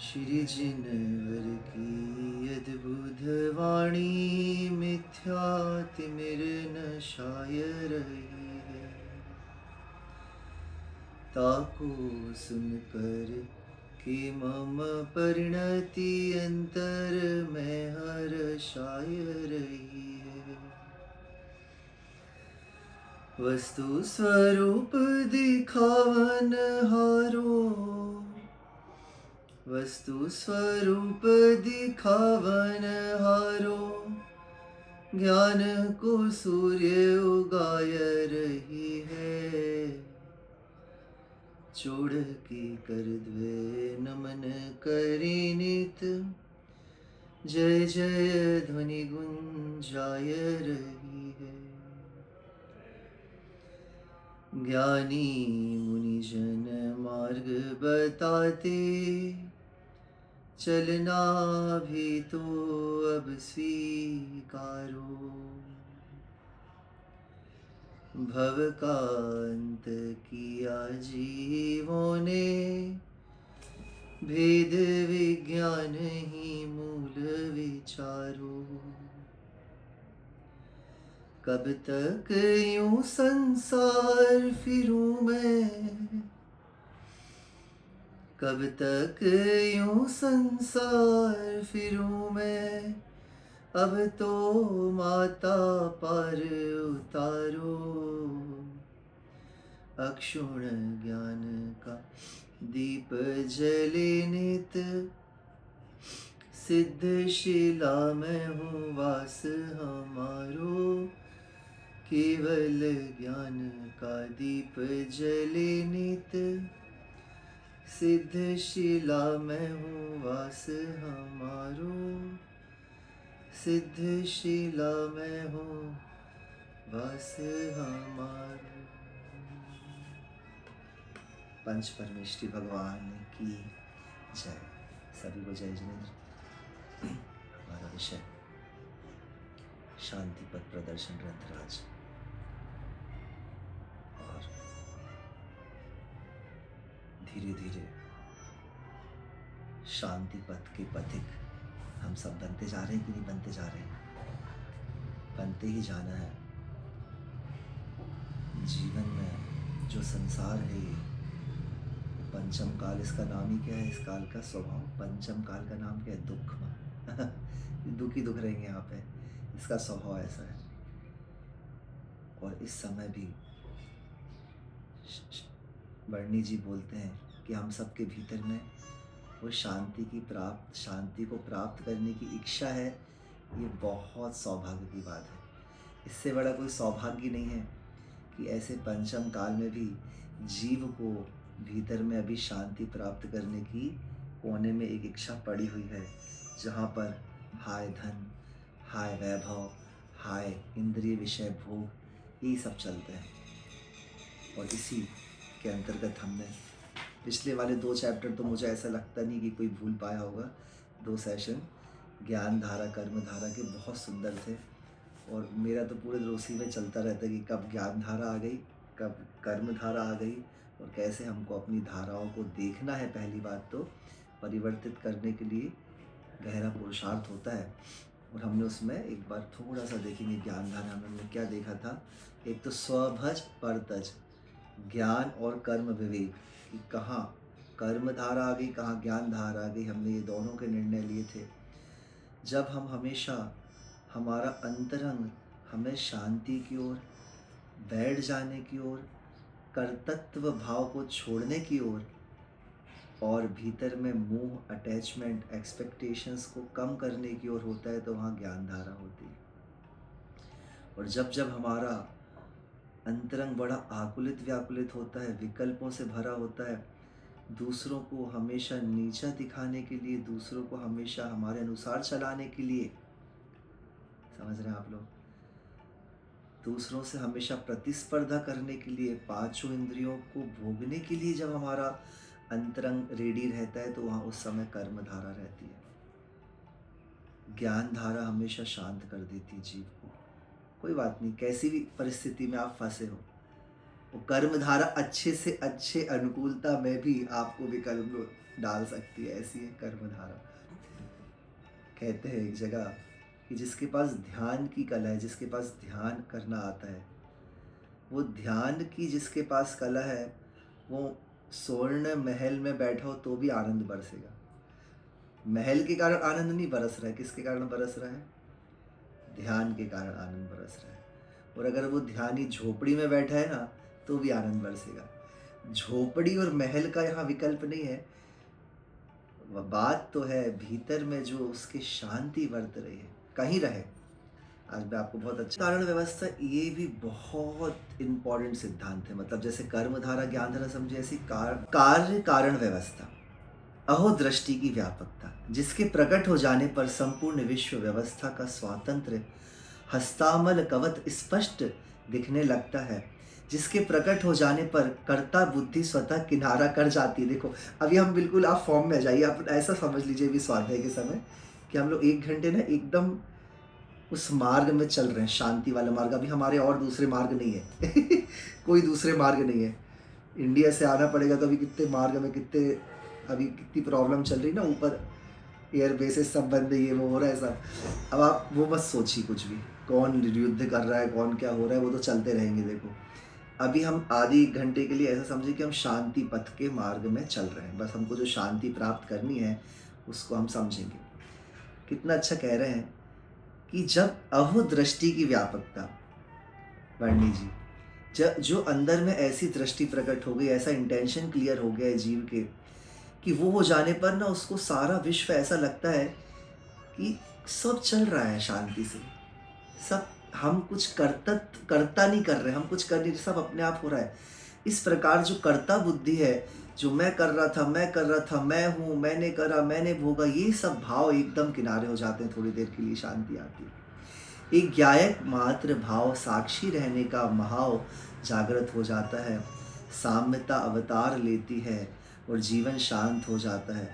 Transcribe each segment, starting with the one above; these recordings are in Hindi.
श्री जिनवर की अद्भुत वाणी मिथ्यातिमिर नशाय रही है। ताको सुनकर कि मम परिणति अंतर में हर्षाय रही है। वस्तु स्वरूप दिखावन हारो, वस्तु स्वरूप दिखावन हारो, ज्ञान को सूर्य उगाय रही है। जोड़ की कर द्वे नमन करी नित, जय जय ध्वनि गुंजाय रही है। ज्ञानी मुनिजन मार्ग बताते, चलना भी तो अब स्वीकारो। भव का अंत किया जीवों ने, भेद विज्ञान ही मूल विचारो। कब तक यूं संसार फिरूं मैं, कब तक यूं संसार फिरूं मैं, अब तो माता पर उतारो। अक्षुण ज्ञान का दीप जले नित, सिद्ध शिला में हूँ वास हमारो। केवल ज्ञान का दीप जले नित, सिद्ध शिला में हूँ वास हमारो। सिद्ध शिला में हूँ वास हमारो। पंच परमेष्ठी भगवान की जय। सभी को जय जिनेन्द्र। हमारा विषय शांति पथ प्रदर्शन ग्रंथराज, और धीरे धीरे शांति पथ के पथिक हम सब बनते जा रहे हैं कि नहीं बनते जा रहे हैं? बनते ही जाना है। जीवन में जो संसार है ये पंचम काल, इसका नाम ही क्या है? इस काल का स्वभाव, पंचम काल का नाम क्या है? दुख। दुख ही दुख रहेंगे यहाँ पे, इसका स्वभाव ऐसा है। और इस समय भी वर्णी जी बोलते हैं कि हम सबके भीतर में वो शांति को प्राप्त करने की इच्छा है। ये बहुत सौभाग्य की बात है। इससे बड़ा कोई सौभाग्य नहीं है कि ऐसे पंचम काल में भी जीव को भीतर में अभी शांति प्राप्त करने की कोने में एक इच्छा पड़ी हुई है, जहाँ पर हाय धन, हाय वैभव, हाय इंद्रिय विषय भोग, यही सब चलते हैं। और इसी के अंतर्गत हमने पिछले वाले 2 चैप्टर तो मुझे ऐसा लगता नहीं कि कोई भूल पाया होगा। 2 सेशन ज्ञान धारा कर्म धारा के बहुत सुंदर थे, और मेरा तो पूरे उसी में चलता रहता है कि कब ज्ञान धारा आ गई, कब कर्म धारा आ गई, और कैसे हमको अपनी धाराओं को देखना है। पहली बात तो परिवर्तित करने के लिए गहरा पुरुषार्थ होता है, और हमने उसमें एक बार थोड़ा सा देखेंगे ज्ञान धारा में हमने क्या देखा था। एक तो स्वभज परतज, ज्ञान और कर्म विवेक, कि कहाँ कर्म धारा आ गई, कहाँ ज्ञान धारा आ गई। हमने ये दोनों के निर्णय लिए थे। जब हम हमेशा हमारा अंतरंग हमें शांति की ओर, बैठ जाने की ओर, कर्तृत्व भाव को छोड़ने की ओर, और भीतर में मोह, अटैचमेंट, एक्सपेक्टेशंस को कम करने की ओर होता है, तो वहाँ ज्ञान धारा होती है। और जब जब हमारा अंतरंग बड़ा आकुलित व्याकुलित होता है, विकल्पों से भरा होता है, दूसरों को हमेशा नीचा दिखाने के लिए, दूसरों को हमेशा हमारे अनुसार चलाने के लिए, समझ रहे हैं आप लोग, दूसरों से हमेशा प्रतिस्पर्धा करने के लिए, पांचों इंद्रियों को भोगने के लिए जब हमारा अंतरंग रेडी रहता है, तो वहाँ उस समय कर्म धारा रहती है। ज्ञान धारा हमेशा शांत कर देती है जीव को। कोई बात नहीं, कैसी भी परिस्थिति में आप फंसे हो, वो कर्मधारा अच्छे से अच्छे अनुकूलता में भी आपको विकल्प डाल सकती है, ऐसी है कर्मधारा। कहते हैं एक जगह कि जिसके पास ध्यान की कला है, जिसके पास ध्यान करना आता है, वो ध्यान की जिसके पास कला है, वो स्वर्ण महल में बैठा हो तो भी आनंद बरसेगा। महल के कारण आनंद नहीं बरस रहा है, किसके कारण बरस रहा है? ध्यान के कारण आनंद बरस रहा है। और अगर वो ध्यानी झोपड़ी में बैठा है ना, तो भी आनंद बरसेगा। झोपड़ी और महल का यहाँ विकल्प नहीं है। बात तो है भीतर में जो उसके शांति बरत रही है, कहीं रहे। आज मैं आपको बहुत अच्छा कारण व्यवस्था, ये भी बहुत इंपॉर्टेंट सिद्धांत है। मतलब जैसे कर्मधारा ज्ञानधारा समझे, ऐसी कार्य कारण व्यवस्था, अहो दृष्टि की व्यापकता, जिसके प्रकट हो जाने पर संपूर्ण विश्व व्यवस्था का स्वातंत्र्य हस्तामल कवत स्पष्ट दिखने लगता है, जिसके प्रकट हो जाने पर कर्ता बुद्धि स्वतः किनारा कर जाती है। देखो अभी हम बिल्कुल, आप फॉर्म में जाइए, आप ऐसा समझ लीजिए भी स्वाध्याय के समय कि हम लोग 1 घंटे ना एकदम उस मार्ग में चल रहे हैं, शांति वाला मार्ग। अभी हमारे और दूसरे मार्ग नहीं है कोई दूसरे मार्ग नहीं है। इंडिया से आना पड़ेगा तो अभी कितने मार्ग में, कितने अभी कितनी प्रॉब्लम चल रही ना, ऊपर एयर बेसिस सब बंद है, ये वो हो रहा है सब। अब आप वो मत सोचिए कुछ भी, कौन युद्ध कर रहा है, कौन क्या हो रहा है, वो तो चलते रहेंगे। देखो अभी हम आधे 1 घंटे के लिए ऐसा समझे कि हम शांति पथ के मार्ग में चल रहे हैं। बस हमको जो शांति प्राप्त करनी है उसको हम समझेंगे। कितना अच्छा कह रहे हैं कि जब अहो दृष्टि की व्यापकता, वर्णी जी, जो अंदर में ऐसी दृष्टि प्रकट हो गई, ऐसा इंटेंशन क्लियर हो गया है जीव के, कि वो हो जाने पर ना उसको सारा विश्व ऐसा लगता है कि सब चल रहा है शांति से, सब, हम कुछ करता नहीं कर रहे, हम कुछ कर नहीं, सब अपने आप हो रहा है। इस प्रकार जो कर्ता बुद्धि है, जो मैं कर रहा था, मैं कर रहा था, मैं हूँ, मैंने करा, मैंने भोगा, ये सब भाव एकदम किनारे हो जाते हैं। थोड़ी देर के लिए शांति आती है। एक ज्ञायक मात्र भाव साक्षी रहने का महाव जागृत हो जाता है, साम्यता अवतार लेती है और जीवन शांत हो जाता है।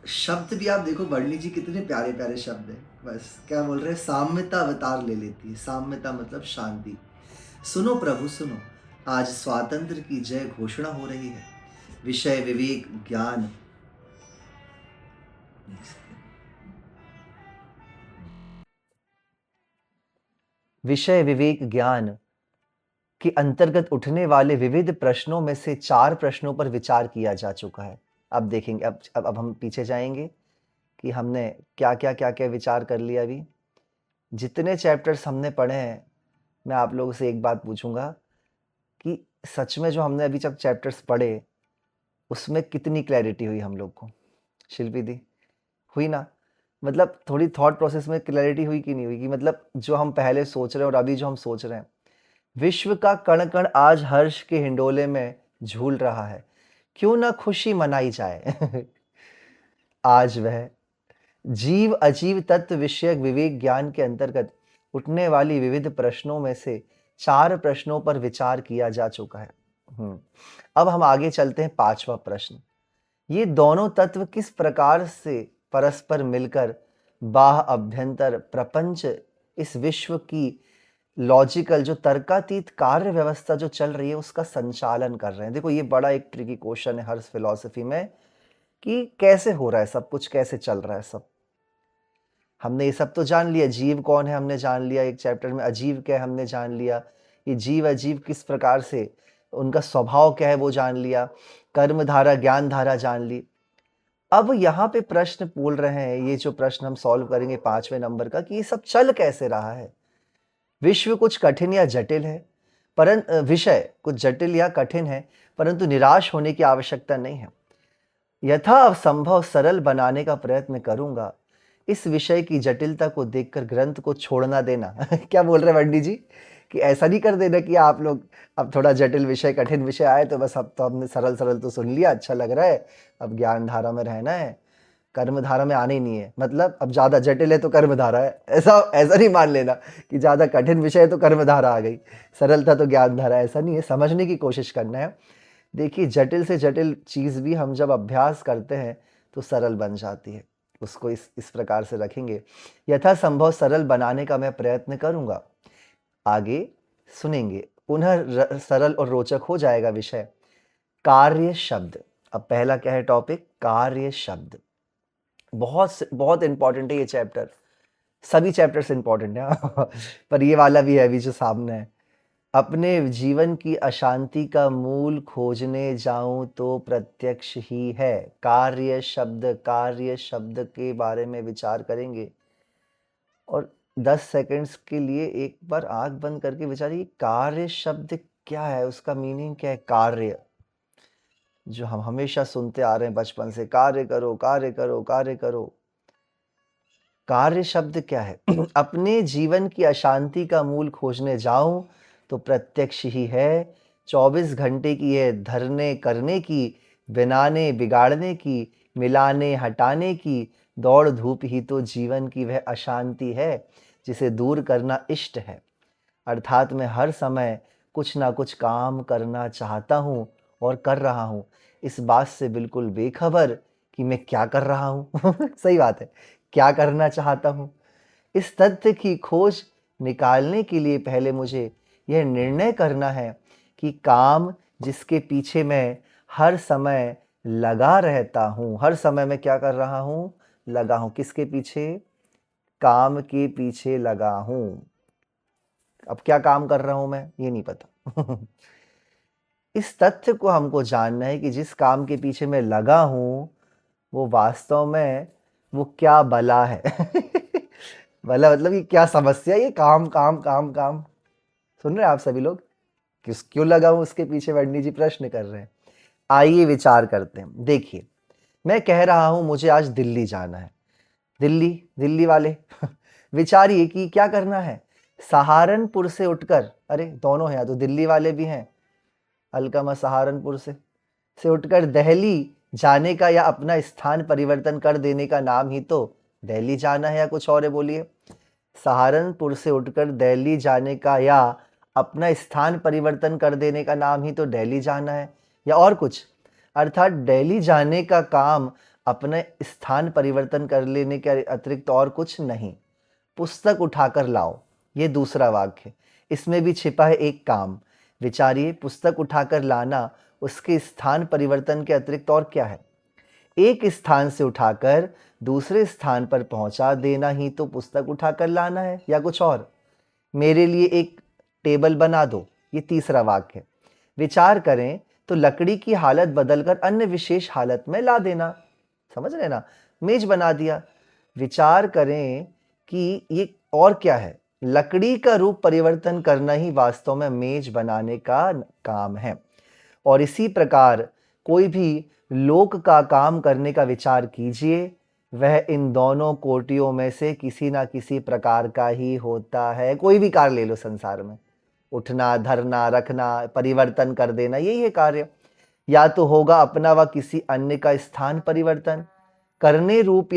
शब्द भी आप देखो, वर्णी जी कितने प्यारे प्यारे शब्द हैं। बस क्या बोल रहे हैं, साम्यता अवतार ले लेती है। साम्यता मतलब शांति। सुनो प्रभु सुनो, आज स्वातंत्र की जय घोषणा हो रही है। विषय विवेक ज्ञान, विषय विवेक ज्ञान के अंतर्गत उठने वाले विविध प्रश्नों में से 4 प्रश्नों पर विचार किया जा चुका है। अब देखेंगे, अब हम पीछे जाएंगे कि हमने क्या क्या क्या क्या विचार कर लिया। अभी जितने चैप्टर्स हमने पढ़े हैं, मैं आप लोगों से एक बात पूछूंगा कि सच में जो हमने अभी जब चैप्टर्स पढ़े उसमें कितनी क्लैरिटी हुई हम लोग को? शिल्पी दी, हुई ना? मतलब थोड़ी थॉट प्रोसेस में क्लैरिटी हुई कि नहीं हुई? कि मतलब जो हम पहले सोच रहे हैं और अभी जो हम सोच रहे हैं, विश्व का कण कण आज हर्ष के हिंडोले में झूल रहा है, क्यों ना खुशी मनाई जाए आज वह जीव अजीव तत्व विषयक विवेक ज्ञान के अंतर्गत उठने वाली विविध प्रश्नों में से 4 प्रश्नों पर विचार किया जा चुका है। अब हम आगे चलते हैं। 5वां प्रश्न, ये दोनों तत्व किस प्रकार से परस्पर मिलकर बाह्य अभ्यंतर प्रपंच, इस विश्व की लॉजिकल जो तर्कातीत कार्य व्यवस्था जो चल रही है उसका संचालन कर रहे हैं। देखो ये बड़ा एक ट्रिकी क्वेश्चन है हर फिलॉसफी में कि कैसे हो रहा है सब कुछ, कैसे चल रहा है सब। हमने ये सब तो जान लिया, जीव कौन है हमने जान लिया, एक चैप्टर में अजीव क्या है हमने जान लिया, ये जीव अजीव किस प्रकार से उनका स्वभाव क्या है वो जान लिया, कर्म धारा ज्ञान धारा जान ली। अब यहाँ पे प्रश्न बोल रहे हैं, ये जो प्रश्न हम सॉल्व करेंगे 5वें नंबर का, कि ये सब चल कैसे रहा है। विश्व कुछ कठिन या जटिल है, परंतु विषय कुछ जटिल या कठिन है, परंतु निराश होने की आवश्यकता नहीं है। यथासंभव सरल बनाने का प्रयत्न करूंगा। इस विषय की जटिलता को देखकर ग्रंथ को छोड़ना देना क्या बोल रहे हैं वंडी जी, कि ऐसा नहीं कर देना कि आप लोग अब थोड़ा जटिल विषय कठिन विषय आए तो बस अब तो हमने सरल सरल तो सुन लिया, अच्छा लग रहा है, अब ज्ञान धारा में रहना है, कर्म धारा में आने ही नहीं है। मतलब अब ज्यादा जटिल है तो कर्म धारा है, ऐसा ऐसा नहीं मान लेना कि ज्यादा कठिन विषय है तो कर्म धारा आ गई, सरल था तो ज्ञान धारा, ऐसा नहीं है। समझने की कोशिश करना है। देखिए जटिल से जटिल चीज़ भी हम जब अभ्यास करते हैं तो सरल बन जाती है। उसको इस प्रकार से रखेंगे, यथासंभव सरल बनाने का मैं प्रयत्न करूंगा। आगे सुनेंगे पुनः सरल और रोचक हो जाएगा विषय। कार्य शब्द। अब पहला क्या है टॉपिक? कार्य शब्द। बहुत इंपॉर्टेंट है ये चैप्टर। सभी चैप्टर्स इंपॉर्टेंट है पर ये वाला भी है अभी जो सामने है। अपने जीवन की अशांति का मूल खोजने जाऊं तो प्रत्यक्ष ही है। कार्य शब्द के बारे में विचार करेंगे और 10 सेकंड्स के लिए एक बार आंख बंद करके विचारिए, कार्य शब्द क्या है, उसका मीनिंग क्या है? कार्य, जो हम हमेशा सुनते आ रहे हैं बचपन से, कार्य करो कार्य करो कार्य करो। कार्य शब्द क्या है? अपने जीवन की अशांति का मूल खोजने जाऊं तो प्रत्यक्ष ही है। 24 घंटे की है धरने करने की, बनाने बिगाड़ने की, मिलाने हटाने की दौड़ धूप ही तो जीवन की वह अशांति है जिसे दूर करना इष्ट है। अर्थात मैं हर समय कुछ ना कुछ काम करना चाहता हूँ और कर रहा हूँ, इस बात से बिल्कुल बेखबर कि मैं क्या कर रहा हूँ। सही बात है, क्या करना चाहता हूँ। इस तथ्य की खोज निकालने के लिए पहले मुझे यह निर्णय करना है कि काम जिसके पीछे मैं हर समय लगा रहता हूँ, हर समय मैं क्या कर रहा हूँ? लगा हूँ। किसके पीछे? काम के पीछे लगा हूँ। अब क्या काम कर रहा हूं मैं, ये नहीं पता। इस तथ्य को हमको जानना है कि जिस काम के पीछे मैं लगा हूं वो वास्तव में वो क्या बला है। बला मतलब कि क्या समस्या, ये काम काम काम काम। सुन रहे हैं आप सभी लोग? क्यों लगा हूं उसके पीछे? वर्णी जी प्रश्न कर रहे हैं। आइए विचार करते हैं। देखिए, मैं कह रहा हूं मुझे आज दिल्ली जाना है। दिल्ली, दिल्ली वाले विचारिए कि क्या करना है। सहारनपुर से उठकर, अरे दोनों हैं, तो दिल्ली वाले भी हैं, अलकमा सहारनपुर से उठकर दिल्ली जाने का या अपना स्थान परिवर्तन कर देने का नाम ही तो दिल्ली जाना है, या कुछ और है? बोलिए। सहारनपुर से उठकर दिल्ली जाने का या अपना स्थान परिवर्तन कर देने का नाम ही तो दिल्ली जाना है, या और कुछ? अर्थात दिल्ली जाने का काम अपने स्थान परिवर्तन कर लेने के अतिरिक्त और कुछ नहीं। पुस्तक उठाकर लाओ, ये दूसरा वाक्य है, इसमें भी छिपा है एक काम। विचारिए, पुस्तक उठाकर लाना उसके स्थान परिवर्तन के अतिरिक्त और क्या है? एक स्थान से उठाकर दूसरे स्थान पर पहुंचा देना ही तो पुस्तक उठाकर लाना है, या कुछ और? मेरे लिए एक टेबल बना दो, ये तीसरा वाक्य है। विचार करें तो लकड़ी की हालत बदलकर अन्य विशेष हालत में ला देना। समझ रहे ना? मेज बना दिया। विचार करें कि ये और क्या है? लकड़ी का रूप परिवर्तन करना ही वास्तव में मेज बनाने का काम है। और इसी प्रकार कोई भी लोक का काम करने का विचार कीजिए, वह इन दोनों कोटियों में से किसी ना किसी प्रकार का ही होता है। कोई भी कार्य ले लो संसार में, उठना, धरना, रखना, परिवर्तन कर देना, यही है कार्य। या तो होगा अपना व किसी अन्य का स्थान परिवर्तन करने रूप,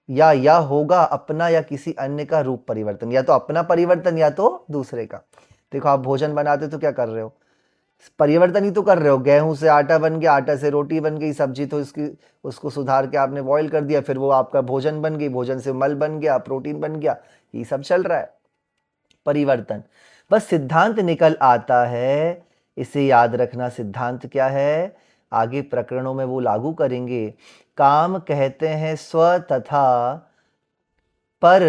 या होगा अपना या किसी अन्य का रूप परिवर्तन, या तो अपना परिवर्तन या तो दूसरे का। देखो, आप भोजन बनाते तो क्या कर रहे हो? परिवर्तन ही तो कर रहे हो। गेहूं से आटा बन गया, आटा से रोटी बन गई, सब्जी तो इसकी उसको सुधार के आपने बॉईल कर दिया, फिर वो आपका भोजन बन गई, भोजन से मल बन गया, प्रोटीन बन गया, ये सब चल रहा है परिवर्तन। बस सिद्धांत निकल आता है, इसे याद रखना। सिद्धांत क्या है? आगे प्रकरणों में वो लागू करेंगे। काम कहते हैं स्व तथा पर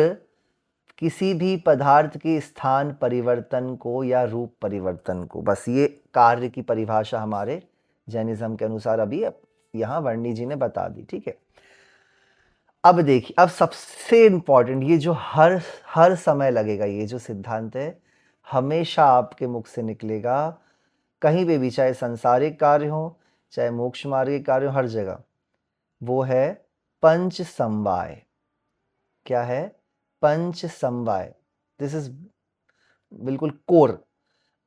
किसी भी पदार्थ के स्थान परिवर्तन को या रूप परिवर्तन को। बस ये कार्य की परिभाषा हमारे जैनिज्म के अनुसार अभी यहाँ वर्णी जी ने बता दी। ठीक है, अब देखिए, अब सबसे इंपॉर्टेंट, ये जो हर समय लगेगा, ये जो सिद्धांत है हमेशा आपके मुख से निकलेगा कहीं पे भी, चाहे संसारिक कार्य हो चाहे मोक्ष मार्ग के कार्य हो, हर जगह। वो है पंच समवाय। क्या है? पंच समवाय। दिस इज बिल्कुल कोर।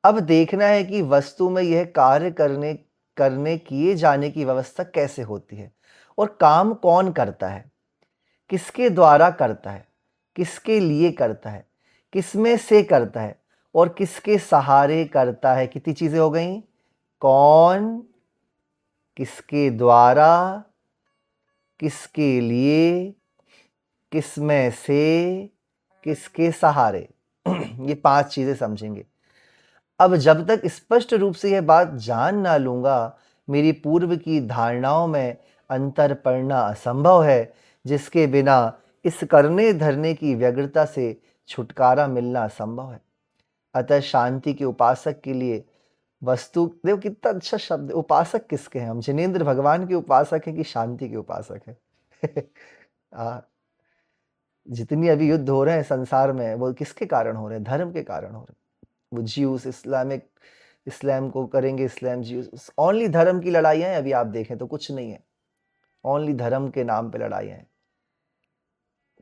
अब देखना है कि वस्तु में यह कार्य करने किए जाने की व्यवस्था कैसे होती है, और काम कौन करता है, किसके द्वारा करता है, किसके लिए करता है, किसमें से करता है, और किसके सहारे करता है। कितनी चीजें हो गई? कौन, किसके द्वारा, किसके लिए, किसमें से, किसके सहारे। ये 5 चीजें समझेंगे। अब जब तक स्पष्ट रूप से यह बात जान ना लूँगा, मेरी पूर्व की धारणाओं में अंतर पड़ना असंभव है, जिसके बिना इस करने धरने की व्यग्रता से छुटकारा मिलना असंभव है। अतः शांति के उपासक के लिए वस्तु, देखो कितना अच्छा शब्द है, उपासक किसके हैं हम? जिनेंद्र भगवान के उपासक हैं कि शांति के उपासक हैं? आ, जितनी अभी युद्ध हो रहे हैं संसार में, वो किसके कारण हो रहे हैं? धर्म के कारण हो रहे हैं। वो ज्यूस इस्लामिक, इस्लाम को करेंगे इस्लाम, ज्यूस, ओनली धर्म की लड़ाइयाँ हैं। अभी आप देखें तो कुछ नहीं है, ओनली धर्म के नाम पे लड़ाइयाँ हैं।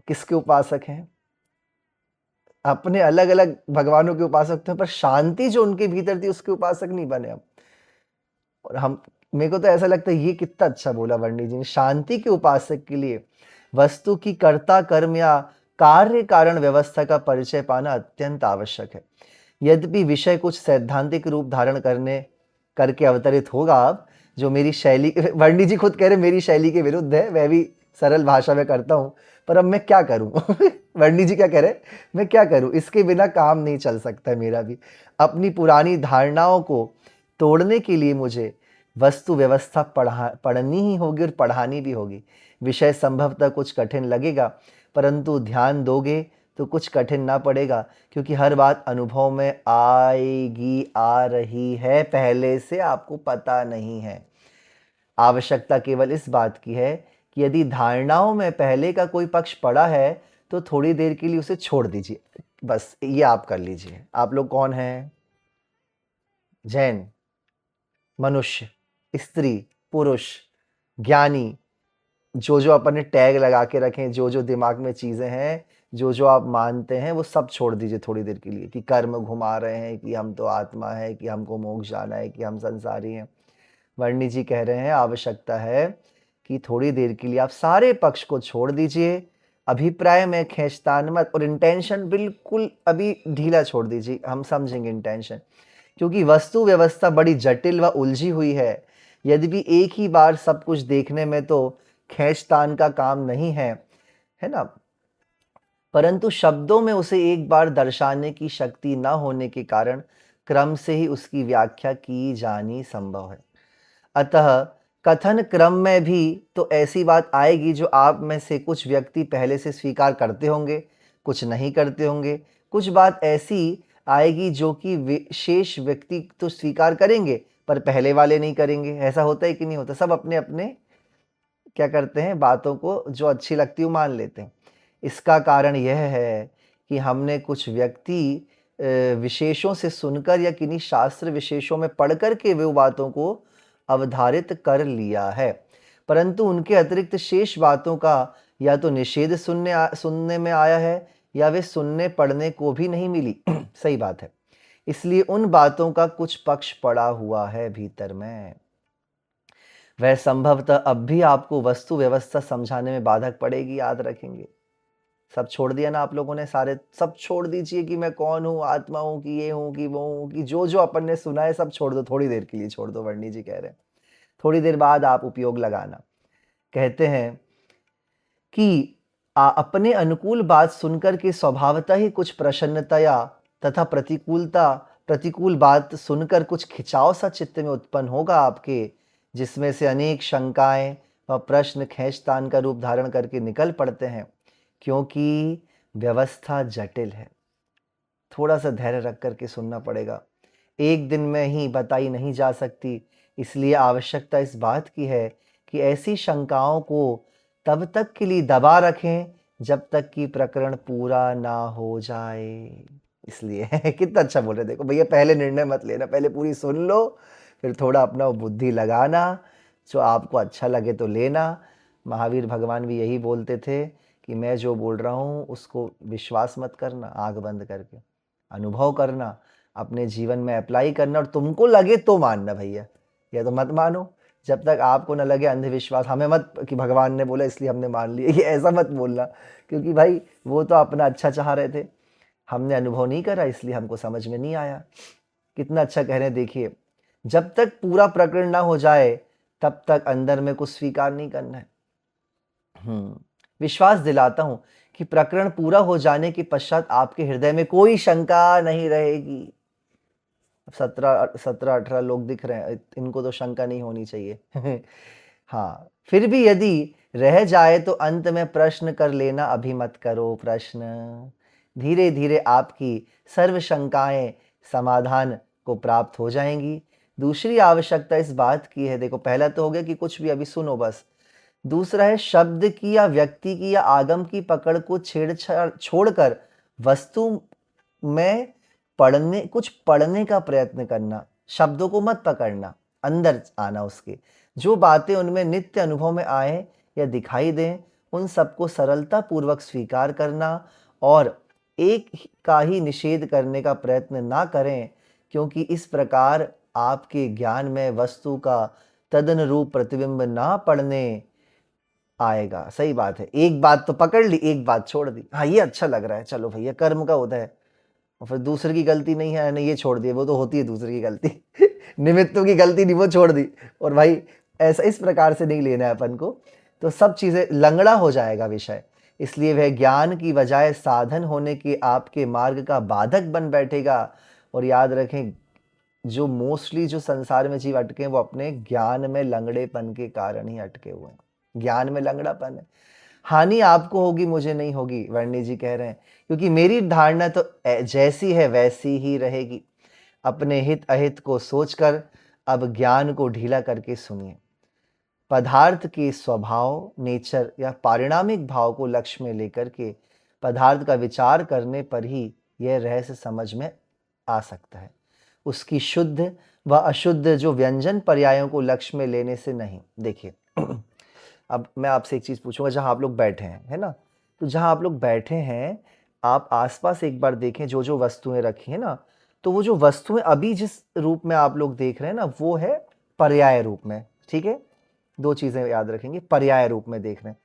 किसके उपासक हैं? अपने अलग अलग भगवानों के उपासक थे, पर शांति जो उनके भीतर थी उसके उपासक नहीं बने हम। और हम, मेरे को तो ऐसा लगता है ये कितना अच्छा बोला वर्णी जी ने, शांति के उपासक के लिए वस्तु की कर्ता कर्म या कार्य कारण व्यवस्था का परिचय पाना अत्यंत आवश्यक है। यद्यपि विषय कुछ सैद्धांतिक रूप धारण करने करके अवतरित होगा अब, जो मेरी शैली, वर्णी जी खुद कह रहे मेरी शैली के विरुद्ध है, मैं भी सरल भाषा में करता हूँ, पर अब मैं क्या करूँ? वर्णी जी क्या कह रहे, मैं क्या करूँ? इसके बिना काम नहीं चल सकता मेरा भी। अपनी पुरानी धारणाओं को तोड़ने के लिए मुझे वस्तु व्यवस्था पढ़नी ही होगी और पढ़ानी भी होगी। विषय संभवतः कुछ कठिन लगेगा, परंतु ध्यान दोगे तो कुछ कठिन ना पड़ेगा, क्योंकि हर बात अनुभव में आएगी, आ रही है, पहले से आपको पता नहीं है। आवश्यकता केवल इस बात की है कि यदि धारणाओं में पहले का कोई पक्ष पड़ा है तो थोड़ी देर के लिए उसे छोड़ दीजिए। बस ये आप कर लीजिए। आप लोग कौन हैं? जैन, मनुष्य, स्त्री, पुरुष, ज्ञानी, जो जो अपन ने टैग लगा के रखे हैं, जो जो दिमाग में चीज़ें हैं, जो जो आप मानते हैं, वो सब छोड़ दीजिए थोड़ी देर के लिए। कि कर्म घुमा रहे हैं, कि हम तो आत्मा है, कि हमको मोक्ष जाना है, कि हम संसारी हैं। वर्णी जी कह रहे हैं आवश्यकता है कि थोड़ी देर के लिए आप सारे पक्ष को छोड़ दीजिए, अभिप्राय में खींचतान मत, और इंटेंशन बिल्कुल अभी ढीला छोड़ दीजिए, हम समझेंगे इंटेंशन, क्योंकि वस्तु व्यवस्था बड़ी जटिल व उलझी हुई है। यद्यपि एक ही बार सब कुछ देखने में तो खींचतान का काम नहीं है, है ना, परंतु शब्दों में उसे एक बार दर्शाने की शक्ति न होने के कारण क्रम से ही उसकी व्याख्या की जानी संभव है। अतः कथन क्रम में भी तो ऐसी बात आएगी जो आप में से कुछ व्यक्ति पहले से स्वीकार करते होंगे, कुछ नहीं करते होंगे। कुछ बात ऐसी आएगी जो कि विशेष व्यक्ति तो स्वीकार करेंगे पर पहले वाले नहीं करेंगे। ऐसा होता है कि नहीं होता? सब अपने अपने क्या करते हैं, बातों को जो अच्छी लगती है वो मान लेते हैं। इसका कारण यह है कि हमने कुछ व्यक्ति विशेषों से सुनकर या किन्हीं शास्त्र विशेषों में पढ़कर के वो बातों को अवधारित कर लिया है, परंतु उनके अतिरिक्त शेष बातों का या तो निषेध सुनने में आया है या वे सुनने पढ़ने को भी नहीं मिली। सही बात है। इसलिए उन बातों का कुछ पक्ष पड़ा हुआ है भीतर में। वह संभवतः अब भी आपको वस्तु व्यवस्था समझाने में बाधक पड़ेगी, याद रखेंगे। सब छोड़ दिया ना आप लोगों ने, सारे सब छोड़ दीजिए कि मैं कौन हूँ, आत्मा हूँ, कि ये हूँ, कि वो हूँ, कि जो जो अपन ने सुना है सब छोड़ दो, थोड़ी देर के लिए छोड़ दो। वर्णी जी कह रहे हैं थोड़ी देर बाद आप उपयोग लगाना। कहते हैं कि अपने अनुकूल बात सुनकर के स्वभावतः ही कुछ प्रसन्नता या तथा प्रतिकूल बात सुनकर कुछ खिंचाव सा चित्त में उत्पन्न होगा आपके, जिसमें से अनेक शंकाएं व प्रश्न खींचतान का रूप धारण करके निकल पड़ते हैं, क्योंकि व्यवस्था जटिल है। थोड़ा सा धैर्य रख करके सुनना पड़ेगा, एक दिन में ही बताई नहीं जा सकती। इसलिए आवश्यकता इस बात की है कि ऐसी शंकाओं को तब तक के लिए दबा रखें जब तक कि प्रकरण पूरा ना हो जाए। इसलिए कितना अच्छा बोल रहे, देखो भैया, पहले निर्णय मत लेना, पहले पूरी सुन लो, फिर थोड़ा अपना बुद्धि लगाना, जो आपको अच्छा लगे तो लेना। महावीर भगवान भी यही बोलते थे कि मैं जो बोल रहा हूँ उसको विश्वास मत करना, आंख बंद करके अनुभव करना, अपने जीवन में अप्लाई करना, और तुमको लगे तो मानना भैया, या तो मत मानो। जब तक आपको ना लगे अंधविश्वास, हमें मत कि भगवान ने बोला इसलिए हमने मान लिया, ये ऐसा मत बोलना, क्योंकि भाई वो तो अपना अच्छा चाह रहे थे, हमने अनुभव नहीं करा इसलिए हमको समझ में नहीं आया। कितना अच्छा कह रहे हैं, देखिए, जब तक पूरा प्रकरण ना हो जाए तब तक अंदर में कुछ स्वीकार नहीं करना है। विश्वास दिलाता हूं कि प्रकरण पूरा हो जाने के पश्चात आपके हृदय में कोई शंका नहीं रहेगी। 17 17 18 लोग दिख रहे हैं, इनको तो शंका नहीं होनी चाहिए। हाँ, फिर भी यदि रह जाए तो अंत में प्रश्न कर लेना, अभी मत करो प्रश्न। धीरे धीरे आपकी सर्व शंकाएं समाधान को प्राप्त हो जाएंगी। दूसरी आवश्यकता इस बात की है, देखो पहला तो हो गया कि कुछ भी अभी सुनो बस। दूसरा है शब्द की या व्यक्ति की या आगम की पकड़ को छेड़छाड़ छोड़कर वस्तु में कुछ पढ़ने का प्रयत्न करना। शब्दों को मत पकड़ना, अंदर आना उसके। जो बातें उनमें नित्य अनुभव में आए या दिखाई दें, उन सबको सरलता पूर्वक स्वीकार करना और एक का ही निषेध करने का प्रयत्न ना करें, क्योंकि इस प्रकार आपके ज्ञान में वस्तु का तदनुरूप प्रतिबिंब ना पड़ने आएगा। सही बात है, एक बात तो पकड़ ली, एक बात छोड़ दी, हाँ ये अच्छा लग रहा है, चलो भैया कर्म का होता है, और फिर दूसरे की गलती नहीं है, नहीं ये छोड़ दिए, वो तो होती है दूसरे की गलती। निमित्तों की गलती नहीं, वो छोड़ दी। और भाई ऐसा इस प्रकार से नहीं लेना है अपन को, तो सब चीज़ें लंगड़ा हो जाएगा विषय। इसलिए वह ज्ञान की बजाय साधन होने के आपके मार्ग का बाधक बन बैठेगा। और याद रखें, जो मोस्टली जो संसार में जीव अटके हैं वो अपने ज्ञान में लंगड़ेपन के कारण ही अटके हुए हैं। ज्ञान में लंगड़ापन है, हानि आपको होगी मुझे नहीं होगी, वर्णी जी कह रहे हैं, क्योंकि मेरी धारणा तो जैसी है वैसी ही रहेगी। अपने हित अहित को सोचकर अब ज्ञान को ढीला करके सुनिए। पदार्थ के स्वभाव, नेचर या पारिणामिक भाव को लक्ष्य में लेकर के पदार्थ का विचार करने पर ही यह रहस्य समझ में आ सकता है। उसकी शुद्ध व अशुद्ध जो व्यंजन पर्यायों को लक्ष्य में लेने से नहीं। देखिए, अब मैं आपसे एक चीज़ पूछूंगा, जहां आप लोग बैठे हैं, है ना, तो जहां आप लोग बैठे हैं, आप आसपास एक बार देखें, जो जो वस्तुएं रखी हैं ना, तो वो जो वस्तुएं अभी जिस रूप में आप लोग देख रहे हैं ना, वो है पर्याय रूप में। ठीक है, दो चीजें याद रखेंगे, पर्याय रूप में देख रहे हैं।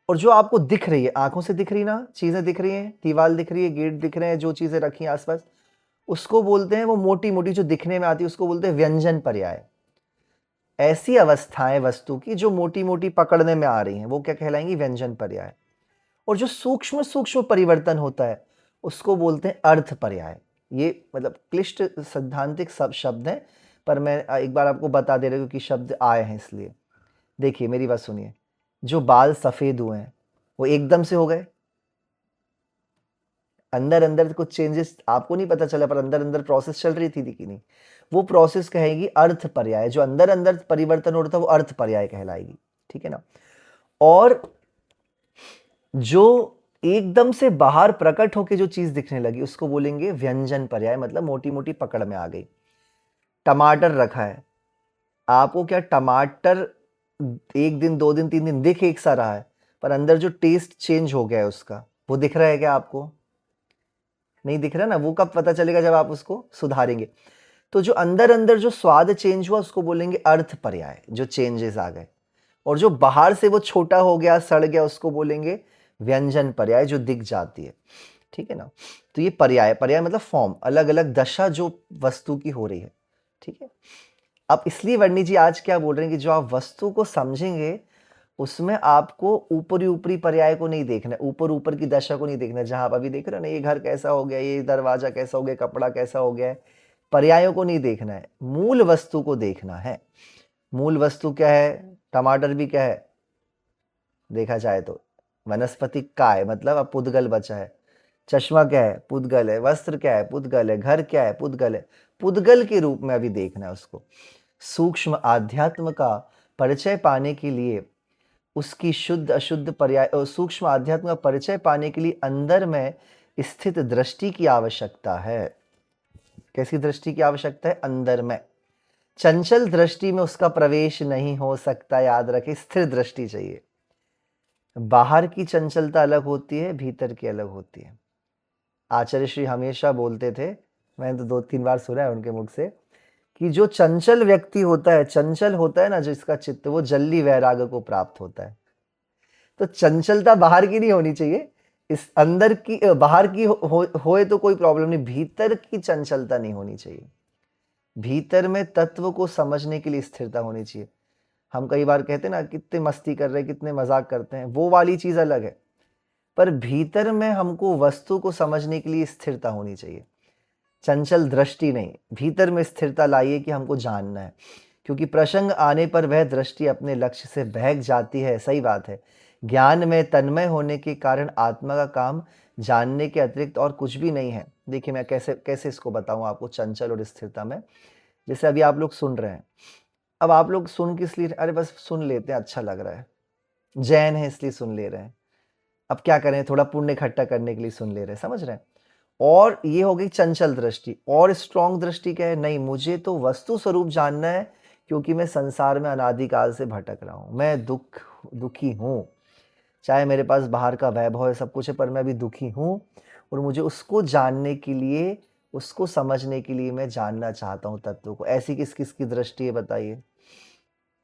और जो आपको दिख रही है, आंखों से दिख रही ना, चीजें दिख रही हैं, दीवार दिख रही है, गेट दिख रहे हैं, जो चीजें रखी हैं आसपास, उसको बोलते हैं, वो मोटी मोटी जो दिखने में आती है उसको बोलते हैं व्यंजन पर्याय। ऐसी अवस्थाएं वस्तु की जो मोटी मोटी पकड़ने में आ रही हैं, वो क्या कहलाएंगी? व्यंजन पर्याय। और जो सूक्ष्म सूक्ष्म परिवर्तन होता है उसको बोलते हैं अर्थ पर्याय। ये मतलब क्लिष्ट सैद्धांतिक सब शब्द हैं, पर मैं एक बार आपको बता दे रहा हूं क्योंकि शब्द आए हैं इसलिए। देखिए मेरी बात सुनिए, जो बाल सफेद हुए हैं वो एकदम से हो गए? अंदर अंदर कुछ चेंजेस आपको नहीं पता चला, पर अंदर अंदर प्रोसेस चल रही थी कि नहीं? वो प्रोसेस कहेगी अर्थ पर्याय। जो अंदर अंदर परिवर्तन हो रहा था वो अर्थ पर्याय कहलाएगी। ठीक है ना? और जो एकदम से बाहर प्रकट होके जो चीज दिखने लगी उसको बोलेंगे व्यंजन पर्याय, मतलब मोटी मोटी पकड़ में आ गई। टमाटर रखा है, आपको क्या टमाटर एक दिन दो दिन तीन दिन दिख एक सा रहा है, पर अंदर जो टेस्ट चेंज हो गया है उसका, वो दिख रहा है क्या आपको? नहीं दिख रहा ना। वो कब पता चलेगा? जब आप उसको सुधारेंगे। तो जो अंदर अंदर जो स्वाद चेंज हुआ उसको बोलेंगे अर्थ पर्याय, जो चेंजेस आ गए। और जो बाहर से वो छोटा हो गया, सड़ गया, उसको बोलेंगे व्यंजन पर्याय, जो दिख जाती है। ठीक है ना? तो ये पर्याय, पर्याय मतलब फॉर्म, अलग अलग दशा जो वस्तु की हो रही है। ठीक है? अब इसलिए वर्णी जी आज क्या बोल रहे हैं कि जो आप वस्तु को समझेंगे उसमें आपको ऊपरी ऊपरी पर्याय को नहीं देखना है, ऊपर ऊपर की दशा को नहीं देखना है। जहां आप अभी देख रहे हो ना, ये घर कैसा हो गया, ये दरवाजा कैसा हो गया, कपड़ा कैसा हो गया है, पर्यायों को नहीं देखना है, मूल वस्तु को देखना है। मूल वस्तु क्या है? टमाटर भी क्या है देखा जाए तो? वनस्पति काय, मतलब अब पुद्गल बचा है। चश्मा क्या है? पुद्गल है। वस्त्र क्या है? पुद्गल है। घर क्या है? पुद्गल है। पुद्गल के रूप में अभी देखना है उसको। सूक्ष्म आध्यात्म का परिचय पाने के लिए उसकी शुद्ध अशुद्ध पर्याय, सूक्ष्म आध्यात्म का परिचय पाने के लिए अंदर में स्थित दृष्टि की आवश्यकता है। कैसी दृष्टि की आवश्यकता है? अंदर में। चंचल दृष्टि में उसका प्रवेश नहीं हो सकता, याद रखें, स्थिर दृष्टि चाहिए। बाहर की चंचलता अलग होती है, भीतर की अलग होती है। आचार्य श्री हमेशा बोलते थे, मैंने तो 2-3 बार सुना है उनके मुख से, कि जो चंचल व्यक्ति होता है, चंचल होता है ना जिसका चित्त, वो जल्दी वैराग्य को प्राप्त होता है। तो चंचलता बाहर की नहीं होनी चाहिए, इस अंदर की, बाहर की होए तो कोई प्रॉब्लम नहीं, भीतर की चंचलता नहीं होनी चाहिए। भीतर में तत्व को समझने के लिए स्थिरता होनी चाहिए। हम कई बार कहते हैं ना, कितने मस्ती कर रहे हैं, कितने मजाक करते हैं, वो वाली चीज अलग है, पर भीतर में हमको वस्तु को समझने के लिए स्थिरता होनी चाहिए। चंचल दृष्टि नहीं, भीतर में स्थिरता लाइए कि हमको जानना है, क्योंकि प्रसंग आने पर वह दृष्टि अपने लक्ष्य से बहक जाती है। सही बात है। ज्ञान में तन्मय होने के कारण आत्मा का काम जानने के अतिरिक्त और कुछ भी नहीं है। देखिए मैं कैसे कैसे इसको बताऊं आपको चंचल और स्थिरता में। जैसे अभी आप लोग सुन रहे हैं, अब आप लोग सुन किस लिए, अरे बस सुन लेते हैं, अच्छा लग रहा है, जैन है इसलिए सुन ले रहे हैं। अब क्या करें, थोड़ा पुण्य इकट्ठा करने के लिए सुन ले रहे हैं, समझ रहे हैं। और ये हो गई चंचल दृष्टि। और स्ट्रॉन्ग दृष्टि क्या है, नहीं मुझे तो वस्तु स्वरूप जानना है, क्योंकि मैं संसार में अनादिकाल से भटक रहा हूं, मैं दुखी हूं। चाहे मेरे पास बाहर का वैभव है, सब कुछ है, पर मैं अभी दुखी हूं, और मुझे उसको जानने के लिए, उसको समझने के लिए मैं जानना चाहता हूं तत्व को। ऐसी किस किस की दृष्टि है बताइए,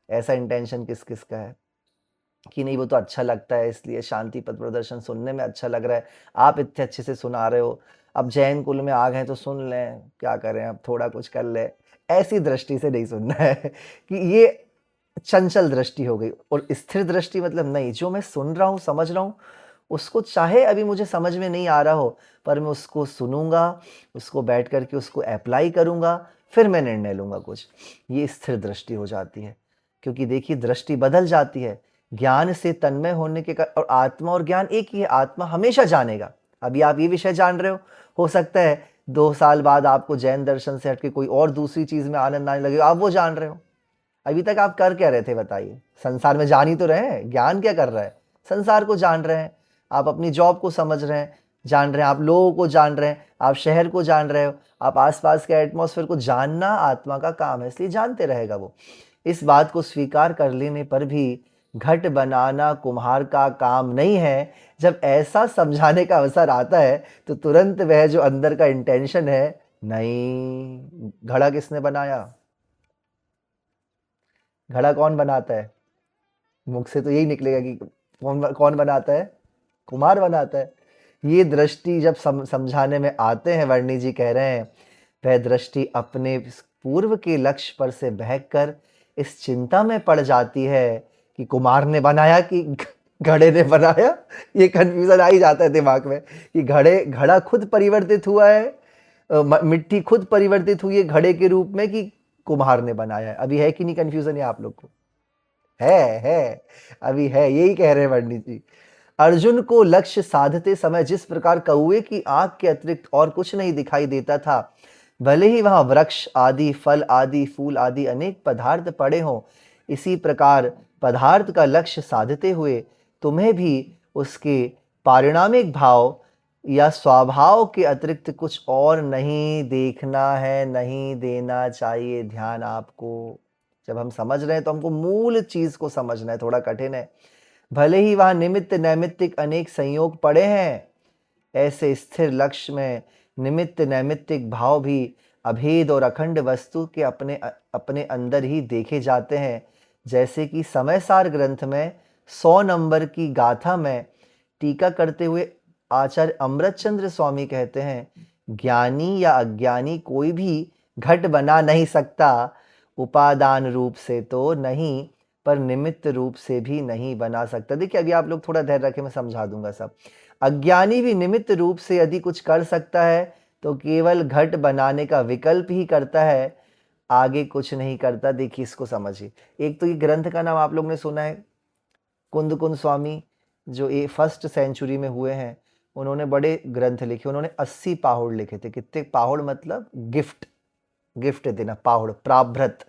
ऐसा इंटेंशन किस किस का है कि नहीं वो तो अच्छा लगता है इसलिए शांति पथ प्रदर्शन सुनने में अच्छा लग रहा है, आप इतने अच्छे से सुना रहे हो, अब जैन कुल में आ गए तो सुन लें, क्या करें अब थोड़ा कुछ कर ले। ऐसी दृष्टि से नहीं सुनना है कि ये चंचल दृष्टि हो गई। और स्थिर दृष्टि मतलब नहीं, जो मैं सुन रहा हूँ समझ रहा हूँ, उसको चाहे अभी मुझे समझ में नहीं आ रहा हो, पर मैं उसको सुनूंगा, उसको बैठ करके उसको अप्लाई करूंगा, फिर मैं निर्णय लूंगा कुछ। ये स्थिर दृष्टि हो जाती है। क्योंकि देखिए दृष्टि बदल जाती है ज्ञान से तन्मय होने के और आत्मा और ज्ञान एक ही है, आत्मा हमेशा जानेगा। अभी आप ये विषय जान रहे हो सकता है 2 साल बाद आपको जैन दर्शन से हटके कोई और दूसरी चीज में आनंद आने लगे, आप वो जान रहे हो। अभी तक आप कर क्या रहे थे बताइए, संसार में जान ही तो रहे हैं। ज्ञान क्या कर रहा है, संसार को जान रहे हैं। आप अपनी जॉब को समझ रहे हैं, जान रहे हैं, आप लोगों को जान रहे हैं, आप शहर को जान रहे हो, आप आसपास के एटमॉस्फेयर को जानना आत्मा का काम है, इसलिए जानते रहेगा वो। इस बात को स्वीकार कर लेने पर भी घट बनाना कुम्हार का काम नहीं है। जब ऐसा समझाने का अवसर आता है तो तुरंत वह जो अंदर का इंटेंशन है, नहीं घड़ा किसने बनाया, घड़ा कौन बनाता है, मुख से तो यही निकलेगा कि कौन कौन बनाता है, कुम्हार बनाता है। ये दृष्टि जब समझाने में आते हैं, वर्णी जी कह रहे हैं, वह दृष्टि अपने पूर्व के लक्ष्य पर से बहक कर इस चिंता में पड़ जाती है कि कुम्हार ने बनाया कि घड़े ने बनाया। ये कंफ्यूजन आ ही जाता है दिमाग में कि घड़ा खुद परिवर्तित हुआ है, मिट्टी खुद परिवर्तित हुई है घड़े के रूप में, कि कुम्हार ने बनाया है। अभी है कि नहीं कंफ्यूजन है आप लोग को, है अभी है, यही कह रहे हैं पंडित जी। अर्जुन को लक्ष्य साधते समय जिस प्रकार कौए की आंख के अतिरिक्त और कुछ नहीं दिखाई देता था, भले ही वहां वृक्ष आदि, फल आदि, फूल आदि अनेक पदार्थ पड़े हों, इसी प्रकार पदार्थ का लक्ष्य साधते हुए तुम्हें भी उसके पारिणामिक भाव या स्वभाव के अतिरिक्त कुछ और नहीं देखना है, नहीं देना चाहिए ध्यान आपको। जब हम समझ रहे हैं तो हमको मूल चीज को समझना है, थोड़ा कठिन है। भले ही वहां निमित्त नैमित्तिक अनेक संयोग पड़े हैं, ऐसे स्थिर लक्ष्य में निमित्त नैमित्तिक भाव भी अभेद और अखंड वस्तु के अपने अपने अंदर ही देखे जाते हैं। जैसे कि समयसार ग्रंथ में 100 नंबर की गाथा में टीका करते हुए आचार्य अमृतचंद्र स्वामी कहते हैं, ज्ञानी या अज्ञानी कोई भी घट बना नहीं सकता, उपादान रूप से तो नहीं पर निमित्त रूप से भी नहीं बना सकता। देखिए अभी आप लोग थोड़ा धैर्य रखें, मैं समझा दूंगा सब। अज्ञानी भी निमित्त रूप से यदि कुछ कर सकता है तो केवल घट बनाने का विकल्प ही करता है, आगे कुछ नहीं करता। देखिए इसको समझिए। एक तो ये ग्रंथ का नाम आप लोग ने सुना है, कुंद कुंद स्वामी, जो ये 1st सेंचुरी में हुए हैं। उन्होंने बड़े ग्रंथ लिखे, उन्होंने 80 पाहुड़ लिखे थे। कितने पाहुड़ मतलब गिफ्ट, गिफ्ट देना, पाहुड़ प्राभृत।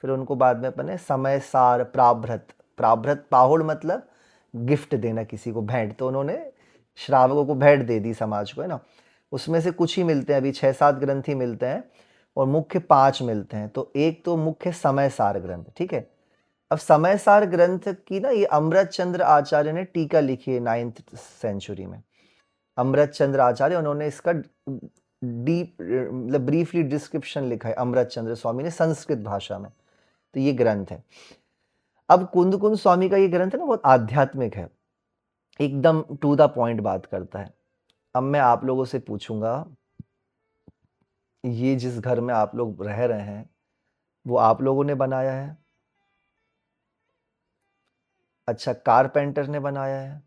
फिर उनको बाद में अपने समय सार प्राभृत, प्राभृत पाहुड़ मतलब गिफ्ट देना किसी को, भेंट। तो उन्होंने श्रावकों को भेंट दे दी समाज को, है ना। उसमें से कुछ ही मिलते हैं, अभी 6-7 ग्रंथ ही मिलते हैं और मुख्य 5 मिलते हैं। तो एक तो मुख्य समय सार ग्रंथ, ठीक है। अब समय सार ग्रंथ की ना ये अमृत चंद्र आचार्य ने टीका लिखी है 9th सेंचुरी में। अमृत चंद्र आचार्य, उन्होंने इसका डीप मतलब ब्रीफली डिस्क्रिप्शन लिखा है अमृत चंद्र स्वामी ने संस्कृत भाषा में। तो ये ग्रंथ है। अब कुंद कुंद स्वामी का ये ग्रंथ है ना, बहुत आध्यात्मिक है, एकदम टू द पॉइंट बात करता है। अब मैं आप लोगों से पूछूंगा, ये जिस घर में आप लोग रह रहे हैं वो आप लोगों ने बनाया है? अच्छा, कारपेंटर ने बनाया है?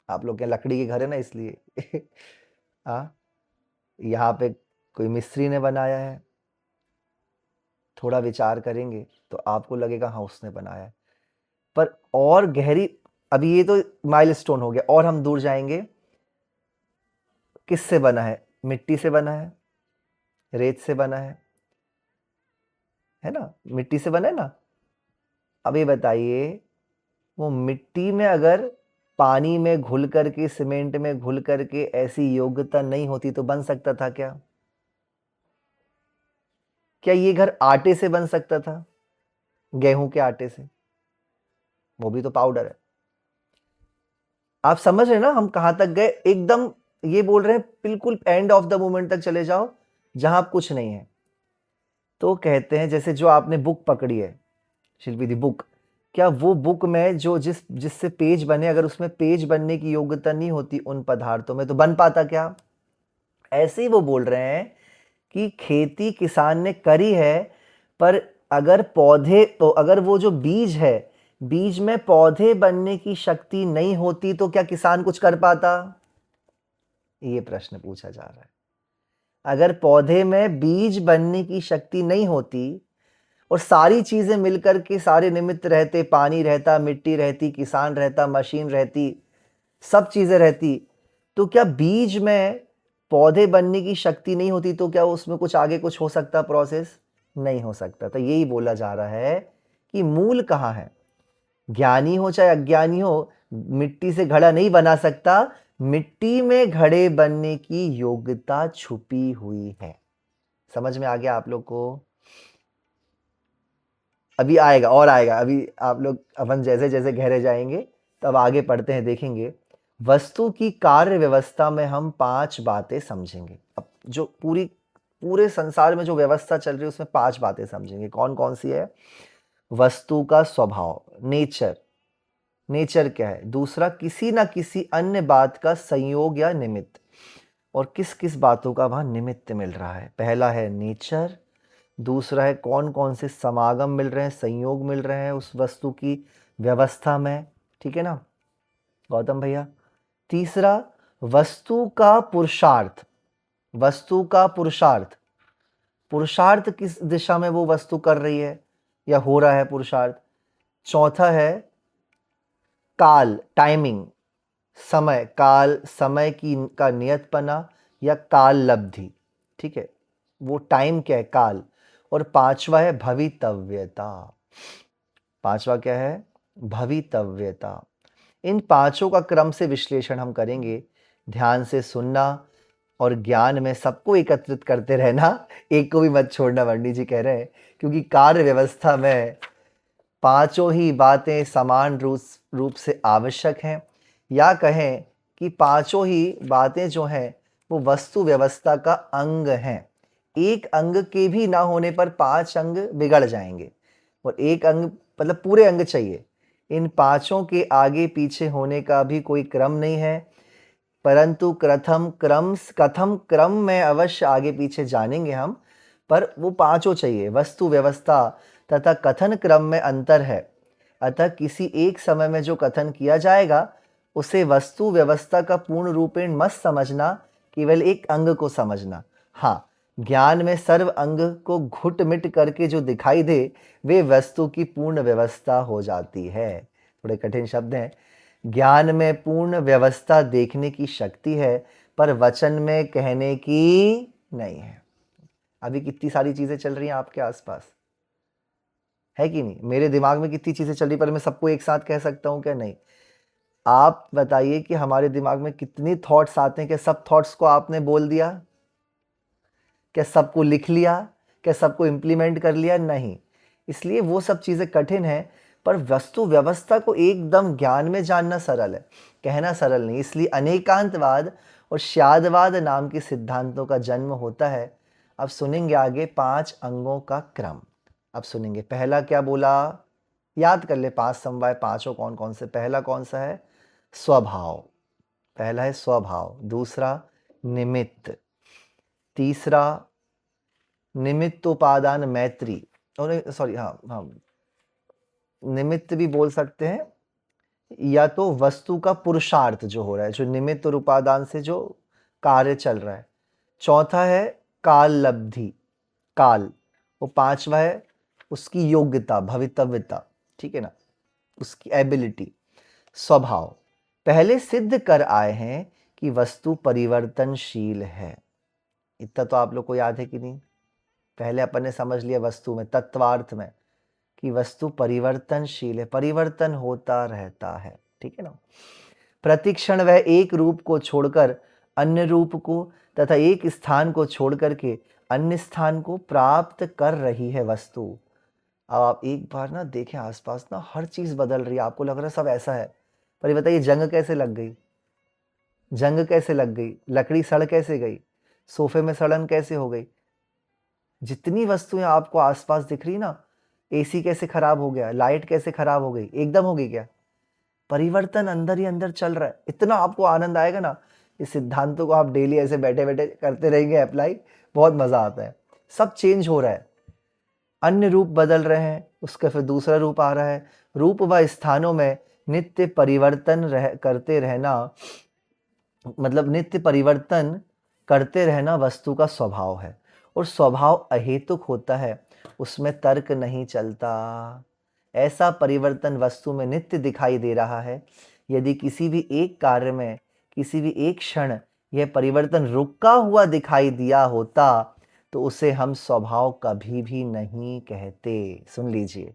आप लोग के लकड़ी के घर है ना इसलिए हाँ, यहाँ पे कोई मिस्त्री ने बनाया है, थोड़ा विचार करेंगे तो आपको लगेगा हाँ उसने बनाया है। पर और गहरी, अभी ये तो माइलस्टोन हो गया, और हम दूर जाएंगे, किससे बना है? मिट्टी से बना है, रेत से बना है ना? मिट्टी से बना है ना? अब ये बताइए, वो मिट्टी में अगर पानी में घुल करके, सीमेंट में घुल करके ऐसी योग्यता नहीं होती तो बन सकता था क्या? क्या ये घर आटे से बन सकता था? गेहूं के आटे से? वो भी तो पाउडर है। आप समझ रहे हैं ना हम कहां तक गए? एकदम ये बोल रहे हैं बिल्कुल एंड ऑफ द मोमेंट तक चले जाओ, जहां आप कुछ नहीं है। तो कहते हैं जैसे जो आपने बुक पकड़ी है, शिल्पी दी बुक, क्या वो बुक में जो जिससे पेज बने, अगर उसमें पेज बनने की योग्यता नहीं होती उन पदार्थों में, तो बन पाता क्या? ऐसे ही वो बोल रहे हैं कि खेती किसान ने करी है, पर अगर पौधे, तो अगर वो जो बीज है, बीज में पौधे बनने की शक्ति नहीं होती तो क्या किसान कुछ कर पाता? ये प्रश्न पूछा जा रहा है। अगर पौधे में बीज बनने की शक्ति नहीं होती और सारी चीजें मिलकर के सारे निमित्त रहते, पानी रहता, मिट्टी रहती, किसान रहता, मशीन रहती, सब चीजें रहती, तो क्या बीज में पौधे बनने की शक्ति नहीं होती तो क्या उसमें कुछ आगे कुछ हो सकता? प्रोसेस नहीं हो सकता। तो यही बोला जा रहा है कि मूल कहाँ है? ज्ञानी हो चाहे अज्ञानी हो, मिट्टी से घड़ा नहीं बना सकता, मिट्टी में घड़े बनने की योग्यता छुपी हुई है। समझ में आ गया आप लोग को? अभी आएगा और आएगा, अभी आप लोग, अपन जैसे जैसे गहरे जाएंगे तब आगे पढ़ते हैं, देखेंगे। वस्तु की कार्य व्यवस्था में हम 5 बातें समझेंगे। अब जो पूरे संसार में जो व्यवस्था चल रही है उसमें 5 बातें समझेंगे। कौन कौन सी है? वस्तु का स्वभाव, नेचर, नेचर क्या है? दूसरा, किसी ना किसी अन्य बात का संयोग या निमित्त, और किस किस बातों का वहां निमित्त मिल रहा है। पहला है नेचर, दूसरा है कौन कौन से समागम मिल रहे हैं, संयोग मिल रहे हैं उस वस्तु की व्यवस्था में, ठीक है ना गौतम भैया? तीसरा, वस्तु का पुरुषार्थ, वस्तु का पुरुषार्थ, पुरुषार्थ किस दिशा में वो वस्तु कर रही है या हो रहा है पुरुषार्थ। चौथा है काल, टाइमिंग, समय, काल, समय की का नियतपना या काल लब्धि, ठीक है, वो टाइम क्या है? काल। और पांचवा है भवितव्यता। पांचवा क्या है? भवितव्यता। इन पांचों का क्रम से विश्लेषण हम करेंगे। ध्यान से सुनना और ज्ञान में सबको एकत्रित करते रहना, एक को भी मत छोड़ना, वर्णी जी कह रहे हैं, क्योंकि कार्य व्यवस्था में पांचों ही बातें समान रूप से आवश्यक हैं, या कहें कि पांचों ही बातें जो हैं वो वस्तु व्यवस्था का अंग हैं। एक अंग के भी ना होने पर 5 अंग बिगड़ जाएंगे, और एक अंग मतलब पूरे अंग चाहिए। इन पांचों के आगे पीछे होने का भी कोई क्रम नहीं है, परंतु कथम क्रम में अवश्य आगे पीछे जानेंगे हम, पर वो पांचों चाहिए। वस्तु व्यवस्था तथा कथन क्रम में अंतर है, अतः किसी एक समय में जो कथन किया जाएगा उसे वस्तु व्यवस्था का पूर्ण रूपेण मत समझना, केवल एक अंग को समझना। हाँ, ज्ञान में सर्व अंग को घुट मिट करके जो दिखाई दे वे वस्तु की पूर्ण व्यवस्था हो जाती है। थोड़े कठिन शब्द हैं। ज्ञान में पूर्ण व्यवस्था देखने की शक्ति है, पर वचन में कहने की नहीं है। अभी कितनी सारी चीजें चल रही हैं आपके आसपास, है कि नहीं? मेरे दिमाग में कितनी चीजें चल रही, पर मैं सबको एक साथ कह सकता हूं क्या? नहीं। आप बताइए कि हमारे दिमाग में कितनी थॉट्स आते हैं, क्या सब थॉट्स को आपने बोल दिया? क्या सबको लिख लिया? क्या सबको इम्प्लीमेंट कर लिया? नहीं। इसलिए वो सब चीज़ें कठिन है, पर वस्तु व्यवस्था को एकदम ज्ञान में जानना सरल है, कहना सरल नहीं। इसलिए अनेकांतवाद और श्यादवाद नाम के सिद्धांतों का जन्म होता है। अब सुनेंगे आगे 5 अंगों का क्रम। अब सुनेंगे पहला क्या बोला, याद कर ले 5 समवाय, पांचों कौन कौन से। पहला कौन सा है? स्वभाव, पहला है स्वभाव। दूसरा निमित्त, तीसरा निमित्तोपादान मैत्री, और सॉरी, हाँ हाँ, निमित्त भी बोल सकते हैं, या तो वस्तु का पुरुषार्थ जो हो रहा है, जो निमित्त और उपादान से जो कार्य चल रहा है। चौथा है काल लब्धि, काल। वो पांचवा है उसकी योग्यता, भवितव्यता, ठीक है ना, उसकी एबिलिटी, स्वभाव। पहले सिद्ध कर आए हैं कि वस्तु परिवर्तनशील है। इतना तो आप लोग को याद है कि नहीं? पहले अपन ने समझ लिया वस्तु में, तत्वार्थ में, कि वस्तु परिवर्तनशील है, परिवर्तन होता रहता है, ठीक है ना। प्रतिक्षण वह एक रूप को छोड़कर अन्य रूप को तथा एक स्थान को छोड़कर के अन्य स्थान को प्राप्त कर रही है वस्तु। अब आप एक बार ना देखें आसपास ना, हर चीज बदल रही है, आपको लग रहा है सब ऐसा है, पर ये बताइए जंग कैसे लग गई? जंग कैसे लग गई? लकड़ी सड़ कैसे गई? सोफे में सड़न कैसे हो गई? जितनी वस्तुएं आपको आसपास दिख रही ना, एसी कैसे खराब हो गया, लाइट कैसे खराब हो गई, एकदम हो गई क्या? परिवर्तन अंदर ही अंदर चल रहा है। इतना आपको आनंद आएगा ना, इस सिद्धांतों को आप डेली ऐसे बैठे बैठे करते रहेंगे अप्लाई, बहुत मजा आता है। सब चेंज हो रहा है, अन्य रूप बदल रहे हैं, उसका फिर दूसरा रूप आ रहा है। रूप व स्थानों में नित्य परिवर्तन करते रहना, मतलब नित्य परिवर्तन करते रहना वस्तु का स्वभाव है, और स्वभाव अहेतुक होता है, उसमें तर्क नहीं चलता। ऐसा परिवर्तन वस्तु में नित्य दिखाई दे रहा है। यदि किसी भी एक कार्य में किसी भी एक क्षण यह परिवर्तन रुका हुआ दिखाई दिया होता तो उसे हम स्वभाव कभी भी नहीं कहते। सुन लीजिए,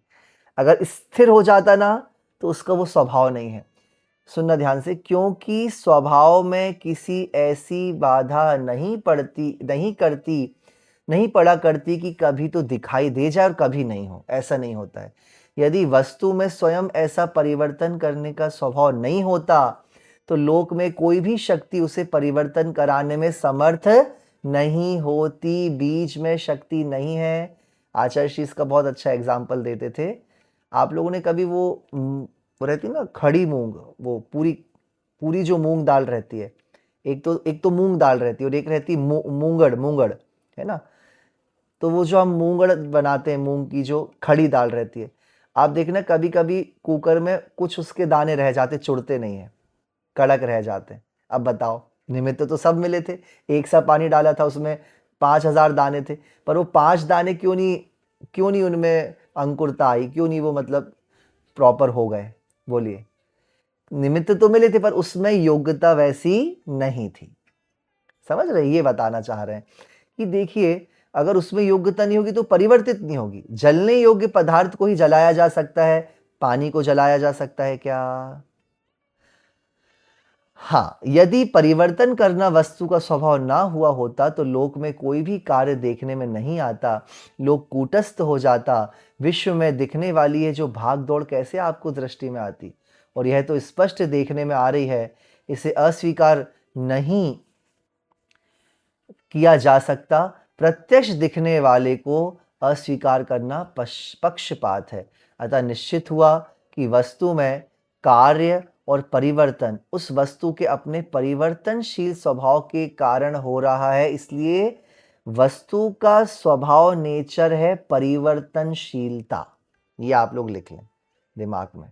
अगर स्थिर हो जाता ना तो उसका वो स्वभाव नहीं है। सुनना ध्यान से, क्योंकि स्वभाव में किसी ऐसी बाधा नहीं पड़ा करती कि कभी तो दिखाई दे जाए और कभी नहीं हो। ऐसा नहीं होता है। यदि वस्तु में स्वयं ऐसा परिवर्तन करने का स्वभाव नहीं होता तो लोक में कोई भी शक्ति उसे परिवर्तन कराने में समर्थ नहीं होती। बीज में शक्ति नहीं है। आचार्य श्री इसका बहुत अच्छा एग्जाम्पल देते थे। आप लोगों ने कभी वो रहती ना खड़ी मूंग, वो पूरी पूरी जो मूंग दाल रहती है, एक तो मूंग दाल रहती है और एक रहती मूंगड़ मूंगड़, है ना। तो वो जो हम मूंगड़ बनाते हैं, मूंग की जो खड़ी दाल रहती है, आप देखना कभी कभी कुकर में कुछ उसके दाने रह जाते, चुड़ते नहीं है, कड़क रह जाते हैं। अब बताओ, निमित्त तो सब मिले थे, एक सा पानी डाला था, उसमें 5,000 दाने थे, पर वो 5 दाने क्यों नहीं उनमें अंकुरता आई, क्यों नहीं वो मतलब प्रॉपर हो गए? बोलिए। निमित्त तो मिले थे पर उसमें योग्यता वैसी नहीं थी। समझ रहे? ये बताना चाह रहे हैं कि देखिए, अगर उसमें योग्यता नहीं होगी तो परिवर्तित नहीं होगी। जलने योग्य पदार्थ को ही जलाया जा सकता है, पानी को जलाया जा सकता है क्या? हाँ, यदि परिवर्तन करना वस्तु का स्वभाव ना हुआ होता तो लोक में कोई भी कार्य देखने में नहीं आता, लोग कूटस्थ हो जाता। विश्व में दिखने वाली है जो भाग दौड़ कैसे आपको दृष्टि में आती? और यह तो स्पष्ट देखने में आ रही है, इसे अस्वीकार नहीं किया जा सकता। प्रत्यक्ष दिखने वाले को अस्वीकार करना पक्षपात है। अतः निश्चित हुआ कि वस्तु में कार्य और परिवर्तन उस वस्तु के अपने परिवर्तनशील स्वभाव के कारण हो रहा है। इसलिए वस्तु का स्वभाव नेचर है परिवर्तनशीलता। ये आप लोग लिख लें दिमाग में।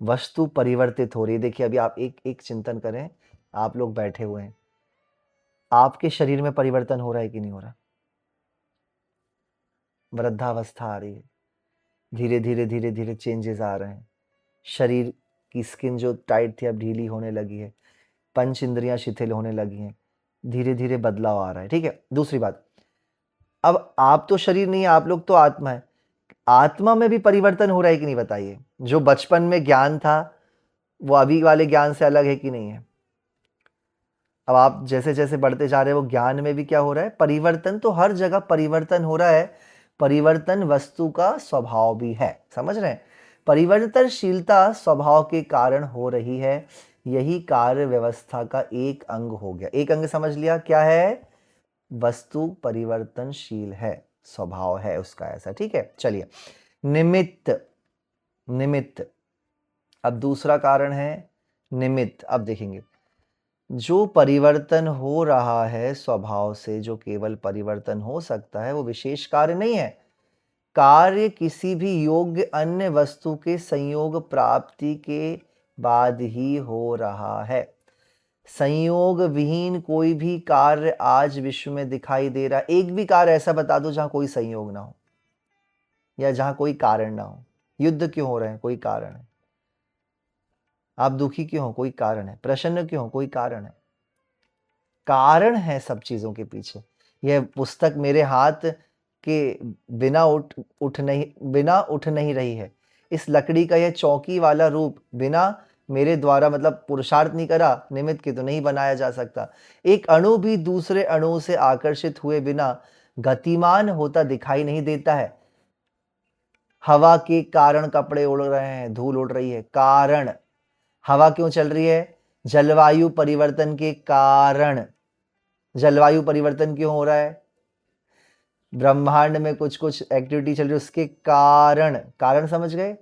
वस्तु परिवर्तित हो रही है। देखिए, अभी आप एक एक चिंतन करें, आप लोग बैठे हुए हैं, आपके शरीर में परिवर्तन हो रहा है कि नहीं हो रहा? वृद्धावस्था आ रही है, धीरे धीरे धीरे धीरे चेंजेस आ रहे हैं। शरीर की स्किन जो टाइट थी अब ढीली होने लगी है, पंच इंद्रियां शिथिल होने लगी हैं, धीरे धीरे बदलाव आ रहा है। ठीक है, दूसरी बात, अब आप तो शरीर नहीं है, आप लोग तो आत्मा है। आत्मा में भी परिवर्तन हो रहा है कि नहीं बताइए? जो बचपन में ज्ञान था वो अभी वाले ज्ञान से अलग है कि नहीं है? अब आप जैसे जैसे बढ़ते जा रहे हैं, वो ज्ञान में भी क्या हो रहा है? परिवर्तन। तो हर जगह परिवर्तन हो रहा है। परिवर्तन वस्तु का स्वभाव भी है। समझ रहे हैं? परिवर्तनशीलता स्वभाव के कारण हो रही है। यही कार्य व्यवस्था का एक अंग हो गया। एक अंग समझ लिया क्या है? वस्तु परिवर्तनशील है, स्वभाव है उसका ऐसा। ठीक है, चलिए। निमित्त, निमित्त। अब दूसरा कारण है निमित्त। अब देखेंगे, जो परिवर्तन हो रहा है स्वभाव से, जो केवल परिवर्तन हो सकता है, वो विशेष कार्य नहीं है। कार्य किसी भी योग्य अन्य वस्तु के संयोग प्राप्ति के बाद ही हो रहा है। संयोग विहीन कोई भी कार्य आज विश्व में दिखाई दे रहा, एक भी कार्य ऐसा बता दो जहां कोई संयोग ना हो या जहां कोई कारण ना हो। युद्ध क्यों हो रहे हैं? कोई कारण है। आप दुखी क्यों हो? कोई कारण है। प्रसन्न क्यों हो? कोई कारण है। कारण है सब चीजों के पीछे। यह पुस्तक मेरे हाथ के बिना उठ नहीं रही है। इस लकड़ी का यह चौकी वाला रूप बिना मेरे द्वारा मतलब पुरुषार्थ नहीं करा, निमित्त के तो नहीं बनाया जा सकता। एक अणु भी दूसरे अणु से आकर्षित हुए बिना गतिमान होता दिखाई नहीं देता है। हवा के कारण कपड़े उड़ रहे हैं, धूल उड़ रही है, कारण। हवा क्यों चल रही है? जलवायु परिवर्तन के कारण। जलवायु परिवर्तन क्यों हो रहा है? ब्रह्मांड में कुछ कुछ एक्टिविटी चल रही है, उसके कारण। कारण समझ गए?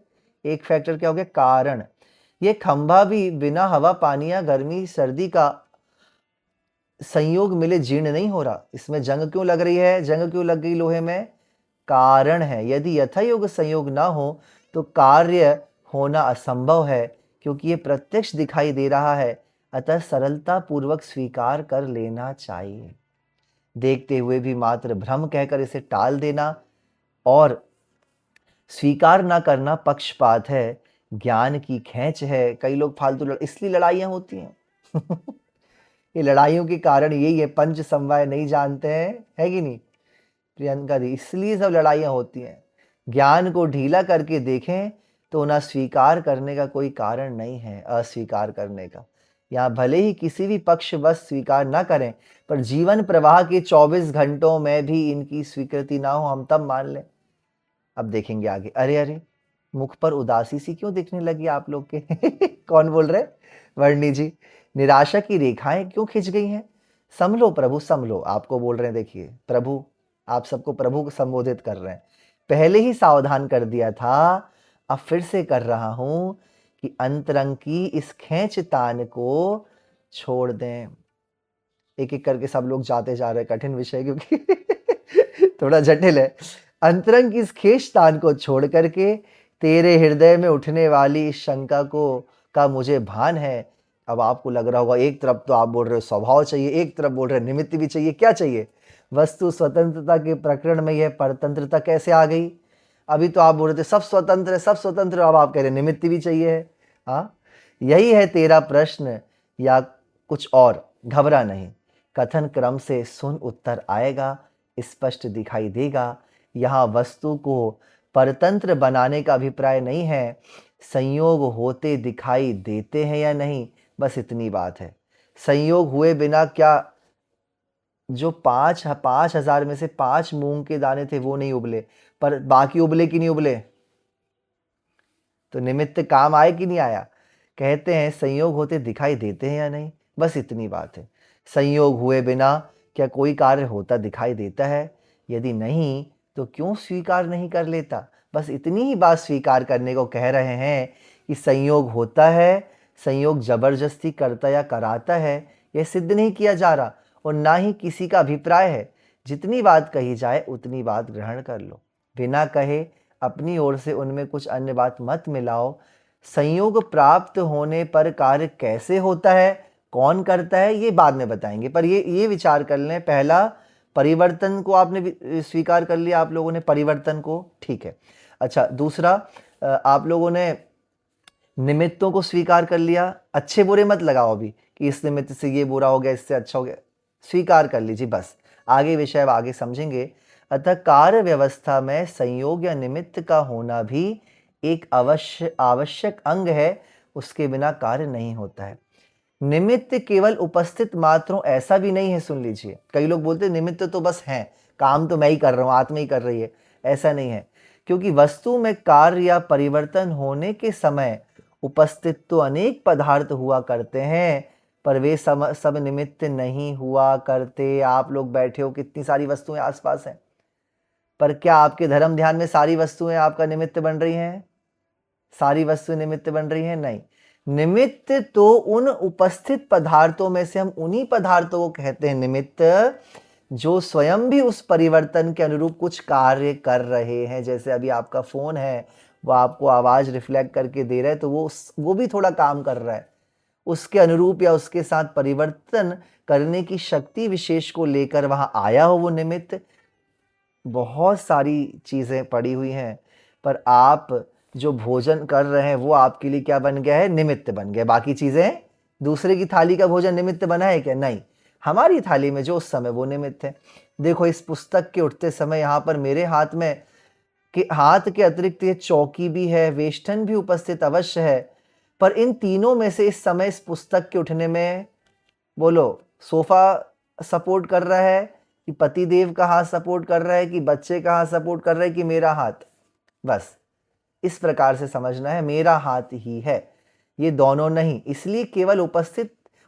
एक फैक्टर क्या हो गया? कारण। ये खंभा भी बिना हवा पानी या गर्मी सर्दी का संयोग मिले जीर्ण नहीं हो रहा। इसमें जंग क्यों लग रही है? जंग क्यों लग गई लोहे में? कारण है। यदि यथायोग संयोग ना हो तो कार्य होना असंभव है, क्योंकि ये प्रत्यक्ष दिखाई दे रहा है। अतः सरलता पूर्वक स्वीकार कर लेना चाहिए। देखते हुए भी मात्र भ्रम कहकर इसे टाल देना और स्वीकार ना करना पक्षपात है, ज्ञान की खेच है। कई लोग फालतू इसलिए लड़ाइयां होती हैं। ये लड़ाइयों के कारण यही है, पंच समवाय नहीं जानते हैं, है कि नहीं प्रियंका दी? इसलिए सब लड़ाइयां होती हैं। ज्ञान को ढीला करके देखें तो ना स्वीकार करने का कोई कारण नहीं है, अस्वीकार करने का। यहाँ भले ही किसी भी पक्ष बस स्वीकार ना करें, पर जीवन प्रवाह के 24 घंटों में भी इनकी स्वीकृति ना हो, हम तब मान लें। अब देखेंगे आगे। अरे अरे, मुख पर उदासी सी क्यों दिखने लगी आप लोग के? कौन बोल रहे? वर्णी जी। निराशा की रेखाएं क्यों खिंच गई हैं? संभलो प्रभु, संभलो। आपको बोल रहे हैं, देखिए प्रभु, आप सबको प्रभु को संबोधित कर रहे हैं। पहले ही सावधान कर दिया था, अब फिर से कर रहा हूं कि अंतरंग की इस खेच तान को छोड़ दें। एक एक करके सब लोग जाते जा रहे हैं, कठिन विषय क्योंकि थोड़ा जटिल है। अंतरंग की इस खेच तान को छोड़ करके तेरे हृदय में उठने वाली इस शंका को का मुझे भान है। अब आपको लग रहा होगा, एक तरफ तो आप बोल रहे हो स्वभाव चाहिए, एक तरफ बोल रहे निमित्त भी चाहिए। क्या चाहिए? वस्तु स्वतंत्रता के प्रकरण में यह परतंत्रता कैसे आ गई? अभी तो आप बोल रहे थे सब स्वतंत्र है, सब स्वतंत्र, अब आप कह रहे निमित्त भी चाहिए है। हाँ, यही है तेरा प्रश्न या कुछ और? घबरा नहीं, कथन क्रम से सुन, उत्तर आएगा, स्पष्ट दिखाई देगा। यहाँ वस्तु को परतंत्र बनाने का अभिप्राय नहीं है, संयोग होते दिखाई देते हैं या नहीं, बस इतनी बात है। संयोग हुए बिना क्या जो 5,000 में से 5 मूंग के दाने थे वो नहीं उबले, पर बाकी उबले कि नहीं उबले? तो निमित्त काम आए कि नहीं आया? कहते हैं संयोग होते दिखाई देते हैं या नहीं, बस इतनी बात है। संयोग हुए बिना क्या कोई कार्य होता दिखाई देता है? यदि नहीं तो क्यों स्वीकार नहीं कर लेता? बस इतनी ही बात स्वीकार करने को कह रहे हैं कि संयोग होता है, संयोग जबरदस्ती करता या कराता है, यह सिद्ध नहीं किया जा रहा और ना ही किसी का अभिप्राय है। जितनी बात कही जाए उतनी बात ग्रहण कर लो, बिना कहे अपनी ओर से उनमें कुछ अन्य बात मत मिलाओ। संयोग प्राप्त होने पर कार्य कैसे होता है, कौन करता है, ये बाद में बताएंगे, पर ये विचार कर लें। पहला, परिवर्तन को आपने स्वीकार कर लिया, आप लोगों ने परिवर्तन को, ठीक है। अच्छा, दूसरा, आप लोगों ने निमित्तों को स्वीकार कर लिया। अच्छे बुरे मत लगाओ अभी कि इस निमित्त से ये बुरा हो गया, इससे अच्छा हो गया, स्वीकार कर लीजिए बस। आगे विषय अब आगे समझेंगे। अतः कार्य व्यवस्था में संयोग या निमित्त का होना भी एक आवश्यक अंग है, उसके बिना कार्य नहीं होता है। निमित्त केवल उपस्थित मात्रों ऐसा भी नहीं है, सुन लीजिए। कई लोग बोलते हैं निमित्त तो बस हैं, काम तो मैं ही कर रहा हूं, आत्मा ही कर रही है। ऐसा नहीं है, क्योंकि वस्तु में कार्य या परिवर्तन होने के समय उपस्थित तो अनेक पदार्थ हुआ करते हैं, पर वे सब निमित्त नहीं हुआ करते। आप लोग बैठे हो, कितनी सारी वस्तुएं आसपास हैं, पर क्या आपके धर्म ध्यान में सारी वस्तुएं आपका निमित्त बन रही हैं? सारी वस्तुएं निमित्त बन रही हैं? नहीं। निमित्त तो उन उपस्थित पदार्थों में से हम उन्हीं पदार्थों को कहते हैं निमित्त जो स्वयं भी उस परिवर्तन के अनुरूप कुछ कार्य कर रहे हैं। जैसे अभी आपका फोन है, वो आपको आवाज रिफ्लेक्ट करके दे रहा है, तो वो भी थोड़ा काम कर रहा है। उसके अनुरूप या उसके साथ परिवर्तन करने की शक्ति विशेष को लेकर वहाँ आया हो वो निमित्त। बहुत सारी चीज़ें पड़ी हुई हैं, पर आप जो भोजन कर रहे हैं वो आपके लिए क्या बन गया है? निमित्त बन गया। बाकी चीज़ें, दूसरे की थाली का भोजन निमित्त बना है क्या? नहीं, हमारी थाली में जो उस समय वो निमित्त है। देखो इस पुस्तक के उठते समय यहाँ पर मेरे हाथ में हाथ के अतिरिक्त ये चौकी भी है, वेष्टन भी उपस्थित अवश्य है, पर इन तीनों में से इस समय इस पुस्तक के उठने में बोलो सोफा सपोर्ट कर रहा है कि पतिदेव का हाथ सपोर्ट कर रहा है कि बच्चे का हाथ सपोर्ट कर रहा है कि मेरा हाथ? बस इस प्रकार से समझना है, मेरा हाथ ही है, ये दोनों नहीं। इसलिए केवल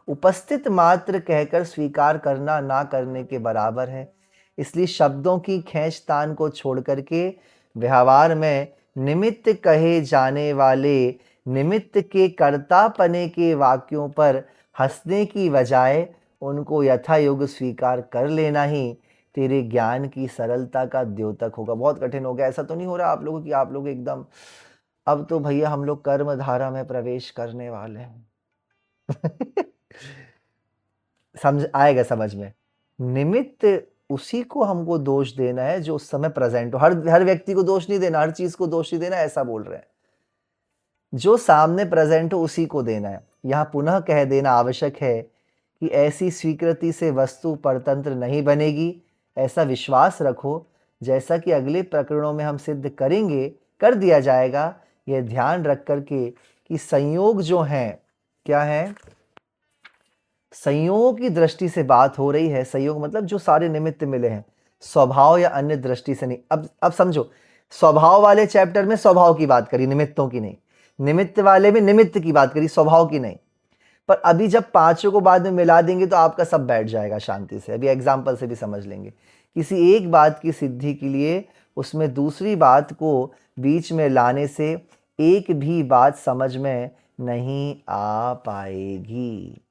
उपस्थित मात्र कहकर स्वीकार करना ना करने के बराबर है। इसलिए शब्दों की खींचतान को छोड़ करके व्यवहार में निमित्त कहे जाने वाले निमित्त के कर्तापने के वाक्यों पर हंसने की बजाय उनको यथायोग्य स्वीकार कर लेना ही तेरे ज्ञान की सरलता का द्योतक होगा। बहुत कठिन हो गया। ऐसा तो नहीं हो रहा आप लोगों की आप लोग एकदम अब तो भैया हम लोग कर्म धारा में प्रवेश करने वाले हैं। समझ आएगा समझ में। निमित्त उसी को हमको दोष देना है जो उस समय प्रेजेंट हो। हर व्यक्ति को दोष नहीं देना, हर चीज को दोष नहीं देना, ऐसा बोल रहे हैं। जो सामने प्रेजेंट हो उसी को देना है। यहाँ पुनः कह देना आवश्यक है कि ऐसी स्वीकृति से वस्तु परतंत्र नहीं बनेगी, ऐसा विश्वास रखो। जैसा कि अगले प्रकरणों में हम सिद्ध करेंगे, कर दिया जाएगा। यह ध्यान रख करके कि संयोग जो हैं, क्या है? संयोग की दृष्टि से बात हो रही है। संयोग मतलब जो सारे निमित्त मिले हैं, स्वभाव या अन्य दृष्टि से नहीं। अब समझो, स्वभाव वाले चैप्टर में स्वभाव की बात करी, निमित्तों की नहीं। निमित्त वाले में निमित्त की बात करी, स्वभाव की नहीं। पर अभी जब पांचों को बाद में मिला देंगे तो आपका सब बैठ जाएगा शांति से। अभी एग्जाम्पल से भी समझ लेंगे। किसी एक बात की सिद्धि के लिए उसमें दूसरी बात को बीच में लाने से एक भी बात समझ में नहीं आ पाएगी।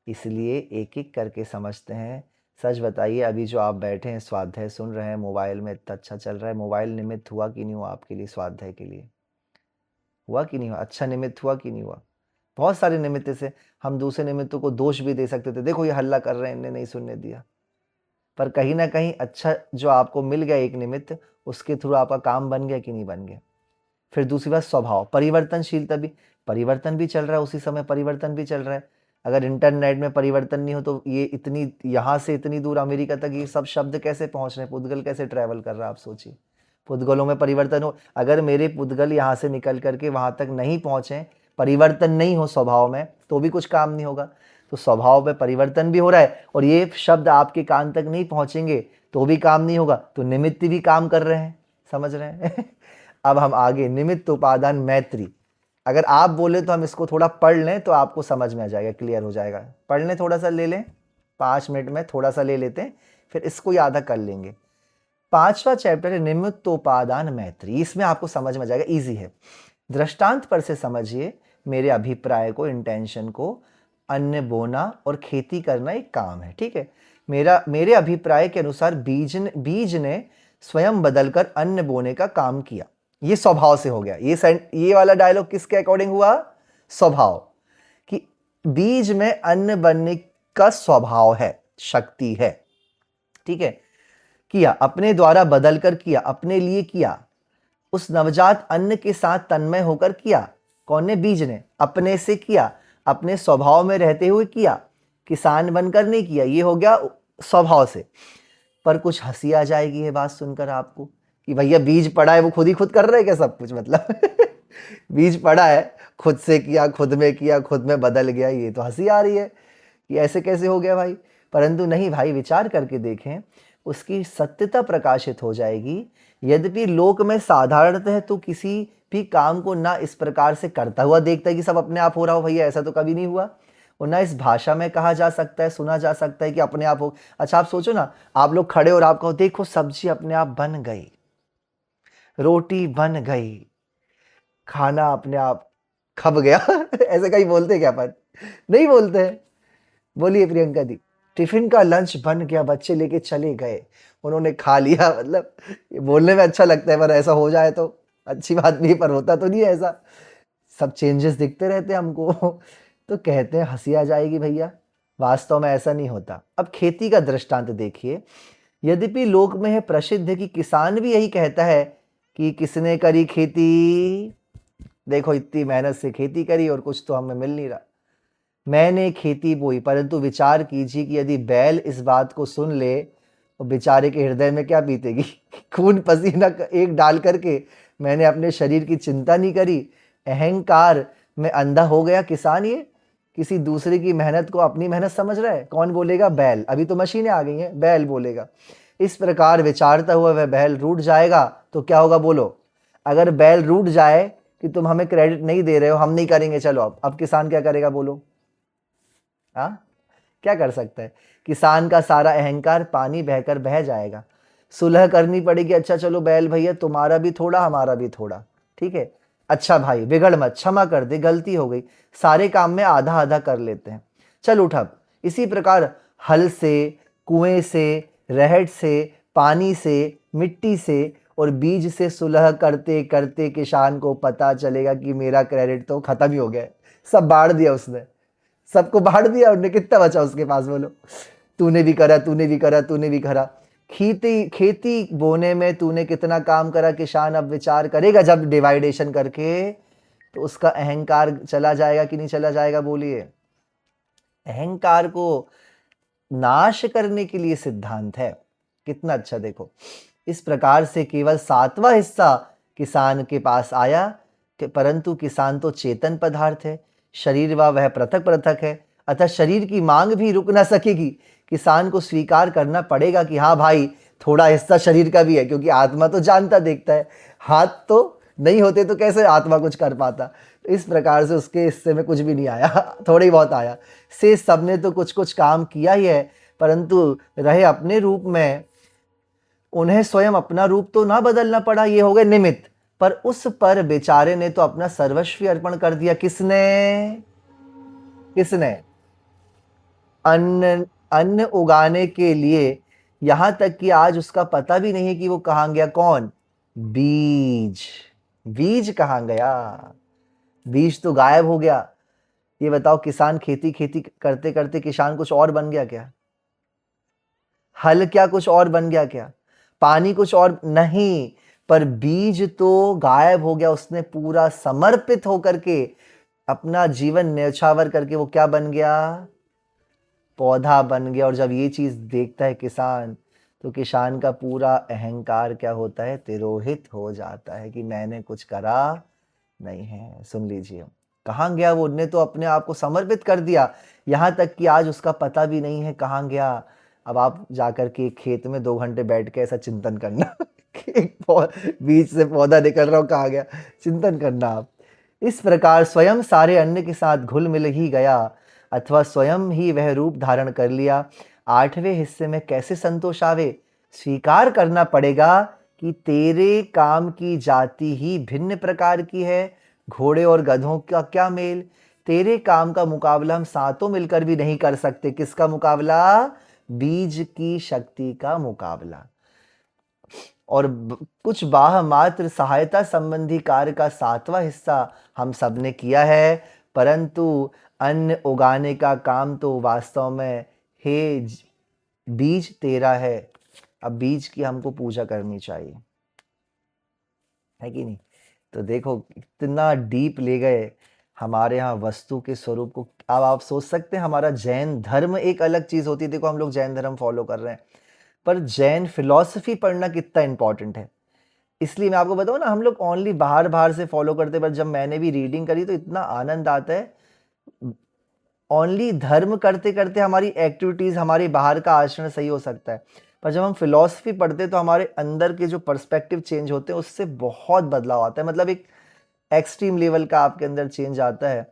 इसलिए एक एक करके समझते हैं। सच बताइए, अभी जो आप बैठे हैं स्वाध्याय सुन रहे हैं, मोबाइल में इतना अच्छा चल रहा है, मोबाइल निमित्त हुआ कि नहीं हुआ आपके लिए? स्वाध्याय के लिए हुआ कि नहीं हुआ? अच्छा निमित्त हुआ कि नहीं हुआ? बहुत सारे निमित्त से हम दूसरे निमित्तों को दोष भी दे सकते थे। देखो ये हल्ला कर रहे हैं, इन्हें नहीं सुनने दिया। पर कहीं ना कहीं अच्छा जो आपको मिल गया एक निमित्त, उसके थ्रू आपका काम बन गया कि नहीं बन गया? फिर दूसरी बात स्वभाव, परिवर्तनशीलता भी, परिवर्तन भी चल रहा है, उसी समय परिवर्तन भी चल रहा है। अगर इंटरनेट में परिवर्तन नहीं हो तो ये इतनी यहाँ से इतनी दूर अमेरिका तक ये सब शब्द कैसे पहुँच रहे हैं? पुद्गल कैसे ट्रैवल कर रहा है? आप सोचिए। पुद्गलों में परिवर्तन हो, अगर मेरे पुद्गल यहाँ से निकल करके वहाँ तक नहीं पहुँचे, परिवर्तन नहीं हो स्वभाव में, तो भी कुछ काम नहीं होगा। तो स्वभाव में परिवर्तन भी हो रहा है और ये शब्द आपके कान तक नहीं पहुँचेंगे तो भी काम नहीं होगा। तो निमित्त भी काम कर रहे हैं, समझ रहे हैं? अब हम आगे, निमित्त उपादान मैत्री। अगर आप बोले तो हम इसको थोड़ा पढ़ लें तो आपको समझ में आ जाएगा, क्लियर हो जाएगा। पढ़ लें, थोड़ा सा ले लें, 5 मिनट में थोड़ा सा ले लेते हैं, फिर इसको आधा कर लेंगे। 5वां चैप्टर है निमित्तोपादान मैत्री। इसमें आपको समझ में जाएगा, इजी है। दृष्टांत पर से समझिए मेरे अभिप्राय को, इंटेंशन को। अन्न बोना और खेती करना एक काम है, ठीक है। मेरे अभिप्राय के अनुसार बीज ने स्वयं बदलकर अन्न बोने का काम किया। ये स्वभाव से हो गया। ये वाला डायलॉग किसके अकॉर्डिंग हुआ? स्वभाव, कि बीज में अन्न बनने का स्वभाव है, शक्ति है, ठीक है। किया, अपने द्वारा बदलकर किया, अपने लिए किया, उस नवजात अन्न के साथ तन्मय होकर किया। कौन ने? बीज ने। अपने से किया, अपने स्वभाव में रहते हुए किया, किसान बनकर नहीं किया। ये हो गया स्वभाव से। पर कुछ हंसी आ जाएगी ये बात सुनकर आपको कि भैया बीज पड़ा है, वो खुद ही खुद कर रहे हैं क्या सब कुछ? मतलब बीज पड़ा है, खुद से किया, खुद में किया, खुद में बदल गया। ये तो हंसी आ रही है कि ऐसे कैसे हो गया भाई। परंतु नहीं भाई, विचार करके देखें, उसकी सत्यता प्रकाशित हो जाएगी। यद्यपि लोक में साधारणतः तो किसी भी काम को ना इस प्रकार से करता हुआ देखता है कि सब अपने आप हो रहा हो, भैया ऐसा तो कभी नहीं हुआ। और ना इस भाषा में कहा जा सकता है, सुना जा सकता है कि अपने आप हो। अच्छा आप सोचो ना, आप लोग खड़े और आप कहो देखो सब्जी अपने आप बन गई, रोटी बन गई, खाना अपने आप खप गया। ऐसे कहीं बोलते क्या? पर नहीं बोलते हैं। बोलिए प्रियंका दी। टिफिन का लंच बन गया, बच्चे लेके चले गए, उन्होंने खा लिया। मतलब ये बोलने में अच्छा लगता है, पर ऐसा हो जाए तो अच्छी बात नहीं, पर होता तो नहीं है ऐसा। सब चेंजेस दिखते रहते हैं हमको। तो कहते हैं हंसी आ जाएगी भैया, वास्तव में ऐसा नहीं होता। अब खेती का दृष्टांत देखिए, यद्यपि लोक में है प्रसिद्ध है कि किसान भी यही कहता है कि किसने करी खेती, देखो इतनी मेहनत से खेती करी और कुछ तो हमें मिल नहीं रहा, मैंने खेती बोई। परंतु विचार कीजिए कि यदि बैल इस बात को सुन ले तो बेचारे के हृदय में क्या बीतेगी। खून पसीना एक डाल करके मैंने अपने शरीर की चिंता नहीं करी, अहंकार में अंधा हो गया किसान। ये किसी दूसरे की मेहनत को अपनी मेहनत समझ रहा है। कौन बोलेगा? बैल। अभी तो मशीनें आ गई हैं, बैल बोलेगा। इस प्रकार विचारता हुआ वह बैल रूठ जाएगा तो क्या होगा बोलो? अगर बैल रूठ जाए कि तुम हमें क्रेडिट नहीं दे रहे हो, हम नहीं करेंगे, चलो अब किसान क्या करेगा बोलो? हाँ, क्या कर सकता है? किसान का सारा अहंकार पानी बहकर बह जाएगा। सुलह करनी पड़ेगी, अच्छा चलो बैल भैया तुम्हारा भी थोड़ा हमारा भी थोड़ा, ठीक है, अच्छा भाई बिगड़ मत, क्षमा कर दे, गलती हो गई, सारे काम में आधा आधा कर लेते हैं, चल उठ। अब इसी प्रकार हल से, कुएं से, रहट से, पानी से, मिट्टी से और बीज से सुलह करते करते किसान को पता चलेगा कि मेरा क्रेडिट तो खत्म ही हो गया है। सब बाढ़ दिया उसने, सबको बांट दिया उन्होंने, कितना बचा उसके पास बोलो? तूने भी करा, तूने भी करा, तूने भी करा। खेती खेती बोने में तूने कितना काम करा किसान? अब विचार करेगा जब डिवाइडेशन करके, तो उसका अहंकार चला जाएगा कि नहीं चला जाएगा बोलिए? अहंकार को नाश करने के लिए सिद्धांत है। कितना अच्छा देखो, इस प्रकार से केवल 7वां हिस्सा किसान के पास आया परंतु किसान तो चेतन पदार्थ है, शरीर वह पृथक पृथक है, अतः शरीर की मांग भी रुक ना सकेगी। किसान को स्वीकार करना पड़ेगा कि हाँ भाई थोड़ा हिस्सा शरीर का भी है, क्योंकि आत्मा तो जानता देखता है, हाथ तो नहीं होते तो कैसे आत्मा कुछ कर पाता। तो इस प्रकार से उसके हिस्से में कुछ भी नहीं आया, थोड़ा ही बहुत आया। से सबने तो कुछ कुछ काम किया ही है, परंतु रहे अपने रूप में, उन्हें स्वयं अपना रूप तो ना बदलना पड़ा, ये हो गए निमित्त। पर उस पर बेचारे ने तो अपना सर्वस्व अर्पण कर दिया। किसने? किसने? अन्न अन्न उगाने के लिए, यहां तक कि आज उसका पता भी नहीं है कि वो कहां गया। कौन? बीज। बीज कहां गया? बीज तो गायब हो गया। ये बताओ, किसान खेती खेती करते करते किसान कुछ और बन गया क्या? हल क्या कुछ और बन गया क्या? पानी कुछ और नहीं, पर बीज तो गायब हो गया। उसने पूरा समर्पित होकर के अपना जीवन न्यौछावर करके वो क्या बन गया? पौधा बन गया। और जब ये चीज देखता है किसान, तो किसान का पूरा अहंकार क्या होता है? तिरोहित हो जाता है कि मैंने कुछ करा नहीं है। सुन लीजिए, कहाँ गया वो? ने तो अपने आप को समर्पित कर दिया, यहां तक कि आज उसका पता भी नहीं है कहाँ गया। अब आप जाकर के खेत में 2 घंटे बैठ के ऐसा चिंतन करना कि बीज से पौधा निकल रहा हो, कहाँ गया, चिंतन करना आप। इस प्रकार स्वयं सारे अन्न के साथ घुल मिल ही गया, अथवा स्वयं ही वह रूप धारण कर लिया। 8वें हिस्से में कैसे संतोष आवे? स्वीकार करना पड़ेगा कि तेरे काम की जाति ही भिन्न प्रकार की है। घोड़े और गधों का क्या मेल? तेरे काम का मुकाबला हम सातों मिलकर भी नहीं कर सकते। किसका मुकाबला? बीज की शक्ति का मुकाबला। और कुछ बाह मात्र सहायता संबंधी कार्य का 7वां हिस्सा हम सब ने किया है, परंतु अन्न उगाने का काम तो वास्तव में हे बीज तेरा है। अब बीज की हमको पूजा करनी चाहिए, है कि नहीं? तो देखो कितना डीप ले गए हमारे यहाँ वस्तु के स्वरूप को। अब आप सोच सकते हैं, हमारा जैन धर्म एक अलग चीज होती है। देखो हम लोग जैन धर्म फॉलो कर रहे हैं, पर जैन फिलॉसफी पढ़ना कितना इंपॉर्टेंट है। इसलिए मैं आपको बताऊं ना, हम लोग ओनली बाहर बाहर से फॉलो करते, पर जब मैंने भी रीडिंग करी तो इतना आनंद आता है। ओनली धर्म करते करते हमारी एक्टिविटीज, हमारे बाहर का आचरण सही हो सकता है, पर जब हम फिलॉसफी पढ़ते तो हमारे अंदर के जो पर्सपेक्टिव चेंज होते हैं उससे बहुत बदलाव आता है। मतलब एक एक्सट्रीम लेवल का आपके अंदर चेंज आता है,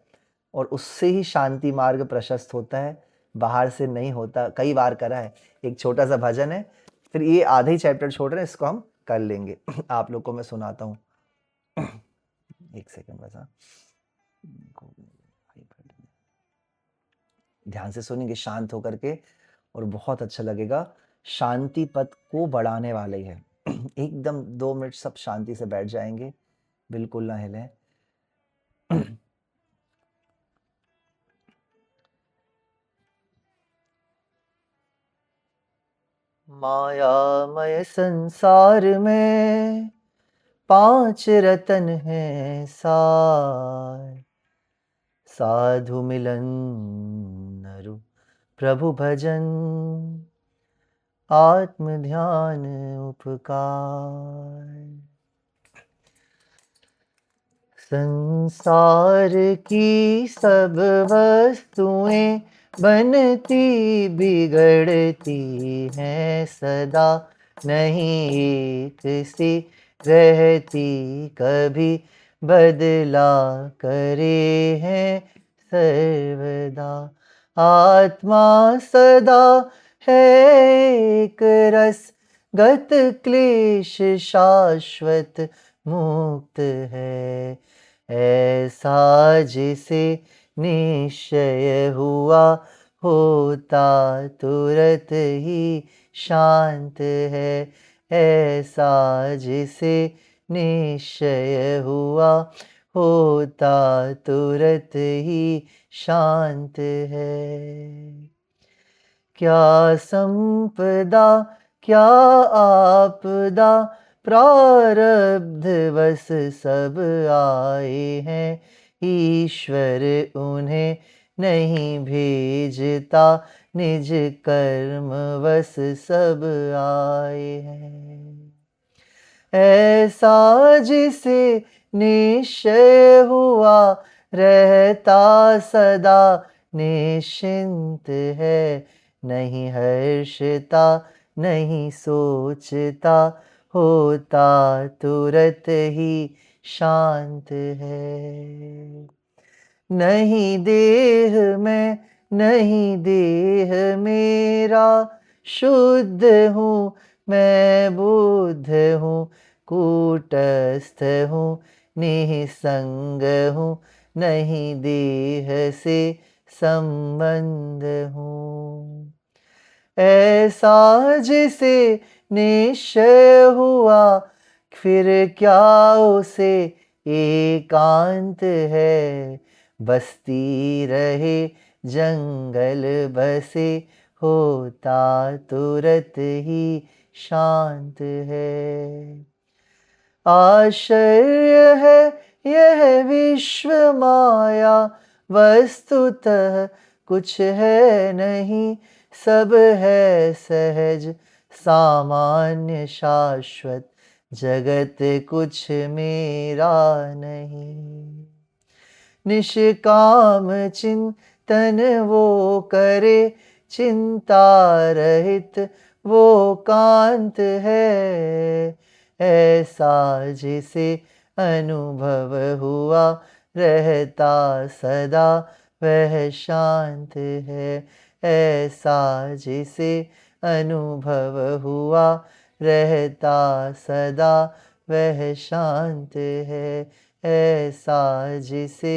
और उससे ही शांति मार्ग प्रशस्त होता है, बाहर से नहीं होता। कई बार करा है। एक छोटा सा भजन है, फिर ये आधे ही चैप्टर छोड़ रहे हैं, इसको हम कर लेंगे। आप लोग को मैं सुनाता हूँ। एक सेकंड बस। हाँ, ध्यान से सुनेंगे शांत होकर के, और बहुत अच्छा लगेगा। शांति पथ को बढ़ाने वाले ही है। एकदम 2 मिनट सब शांति से बैठ जाएंगे, बिल्कुल ना हिलें। मायामय संसार में 5 रतन हैं सार। साधु मिलन नरु प्रभु भजन, आत्म ध्यान उपकार। संसार की सब वस्तुएं बनती बिगड़ती हैं सदा, नहीं एक सी रहती कभी बदला करे हैं सर्वदा। आत्मा सदा है एक रस गत, क्लेश शाश्वत मुक्त है। ऐसा जिसे निश्चय हुआ, होता तुरत ही शांत है। ऐसा जिसे निश्चय हुआ, होता तुरत ही शांत है। क्या संपदा क्या आपदा, प्रारब्ध वश सब आए हैं। ईश्वर उन्हें नहीं भेजता, निज कर्म वश सब आए हैं। ऐसा जिसे निश्चय हुआ, रहता सदा निश्चिंत है। नहीं हर्षता नहीं सोचता, होता तुरत ही शांत है। नहीं देह में नहीं देह मेरा, शुद्ध हूँ मैं बुद्ध हूँ, कूटस्थ हूँ निसंग हूँ, नहीं देह से संबंध हूँ। ऐसा जिसे निश्चय हुआ, फिर क्या उसे एकांत है। बस्ती रहे जंगल बसे, होता तुरत ही शांत है। आश्चर्य है यह विश्व माया, वस्तुतः कुछ है नहीं, सब है सहज सामान्य शाश्वत, जगत कुछ मेरा नहीं। निष्काम चिंतन वो करे, चिंता रहित वो कांत है। ऐसा जिसे अनुभव हुआ, रहता सदा वह शांत है। ऐसा जिसे अनुभव हुआ, रहता सदा वह शांत है। ऐसा जिसे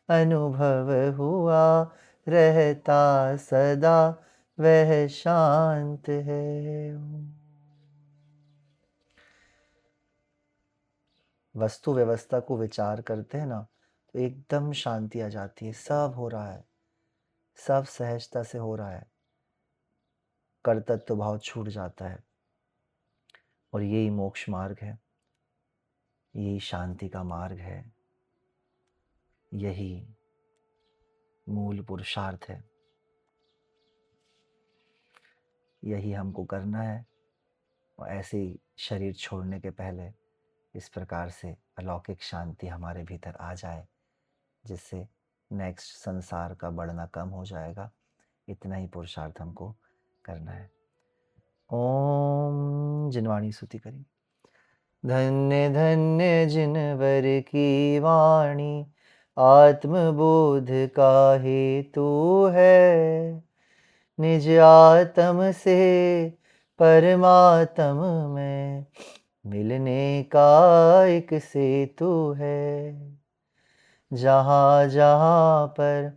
अनुभव हुआ, रहता सदा वह शांत है। वस्तु व्यवस्था को विचार करते हैं ना, तो एकदम शांति आ जाती है। सब हो रहा है, सब सहजता से हो रहा है, कर्तृत्व भाव छूट जाता है। और यही मोक्ष मार्ग है, यही शांति का मार्ग है, यही मूल पुरुषार्थ है। यही हमको करना है। और ऐसे ही शरीर छोड़ने के पहले इस प्रकार से अलौकिक शांति हमारे भीतर आ जाए, जिससे नेक्स्ट संसार का बढ़ना कम हो जाएगा। इतना ही पुरुषार्थ हमको करना है। ओम जिनवाणी स्तुति करी। धन्य धन्य जिनवर की वाणी, आत्मबोध का हेतु है। निज आत्म से परमात्म में मिलने का एक सेतु है। जहाँ जहाँ पर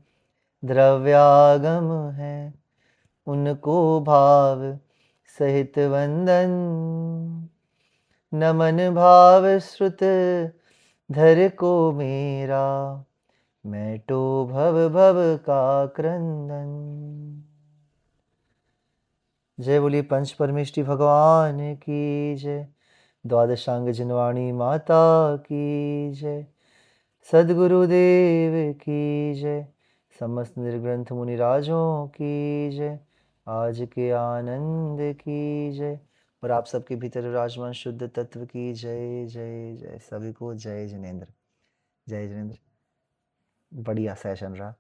द्रव्यागम है, उनको भाव सहित वंदन। नमन भाव श्रुत धर को मेरा, मैटो भव भव का क्रंदन। जय बोलिए पंच परमेष्टि भगवान की जय। द्वादशांग जिनवाणी माता की जय। सद्गुरुदेव की जय। समस्त निर्ग्रंथ मुनिराजों की जय। आज के आनंद की जय। और आप सबके भीतर विराजमान शुद्ध तत्व की जय जय जय। सभी को जय जिनेन्द्र। जय जिनेन्द्र। बढ़िया सेशन रहा।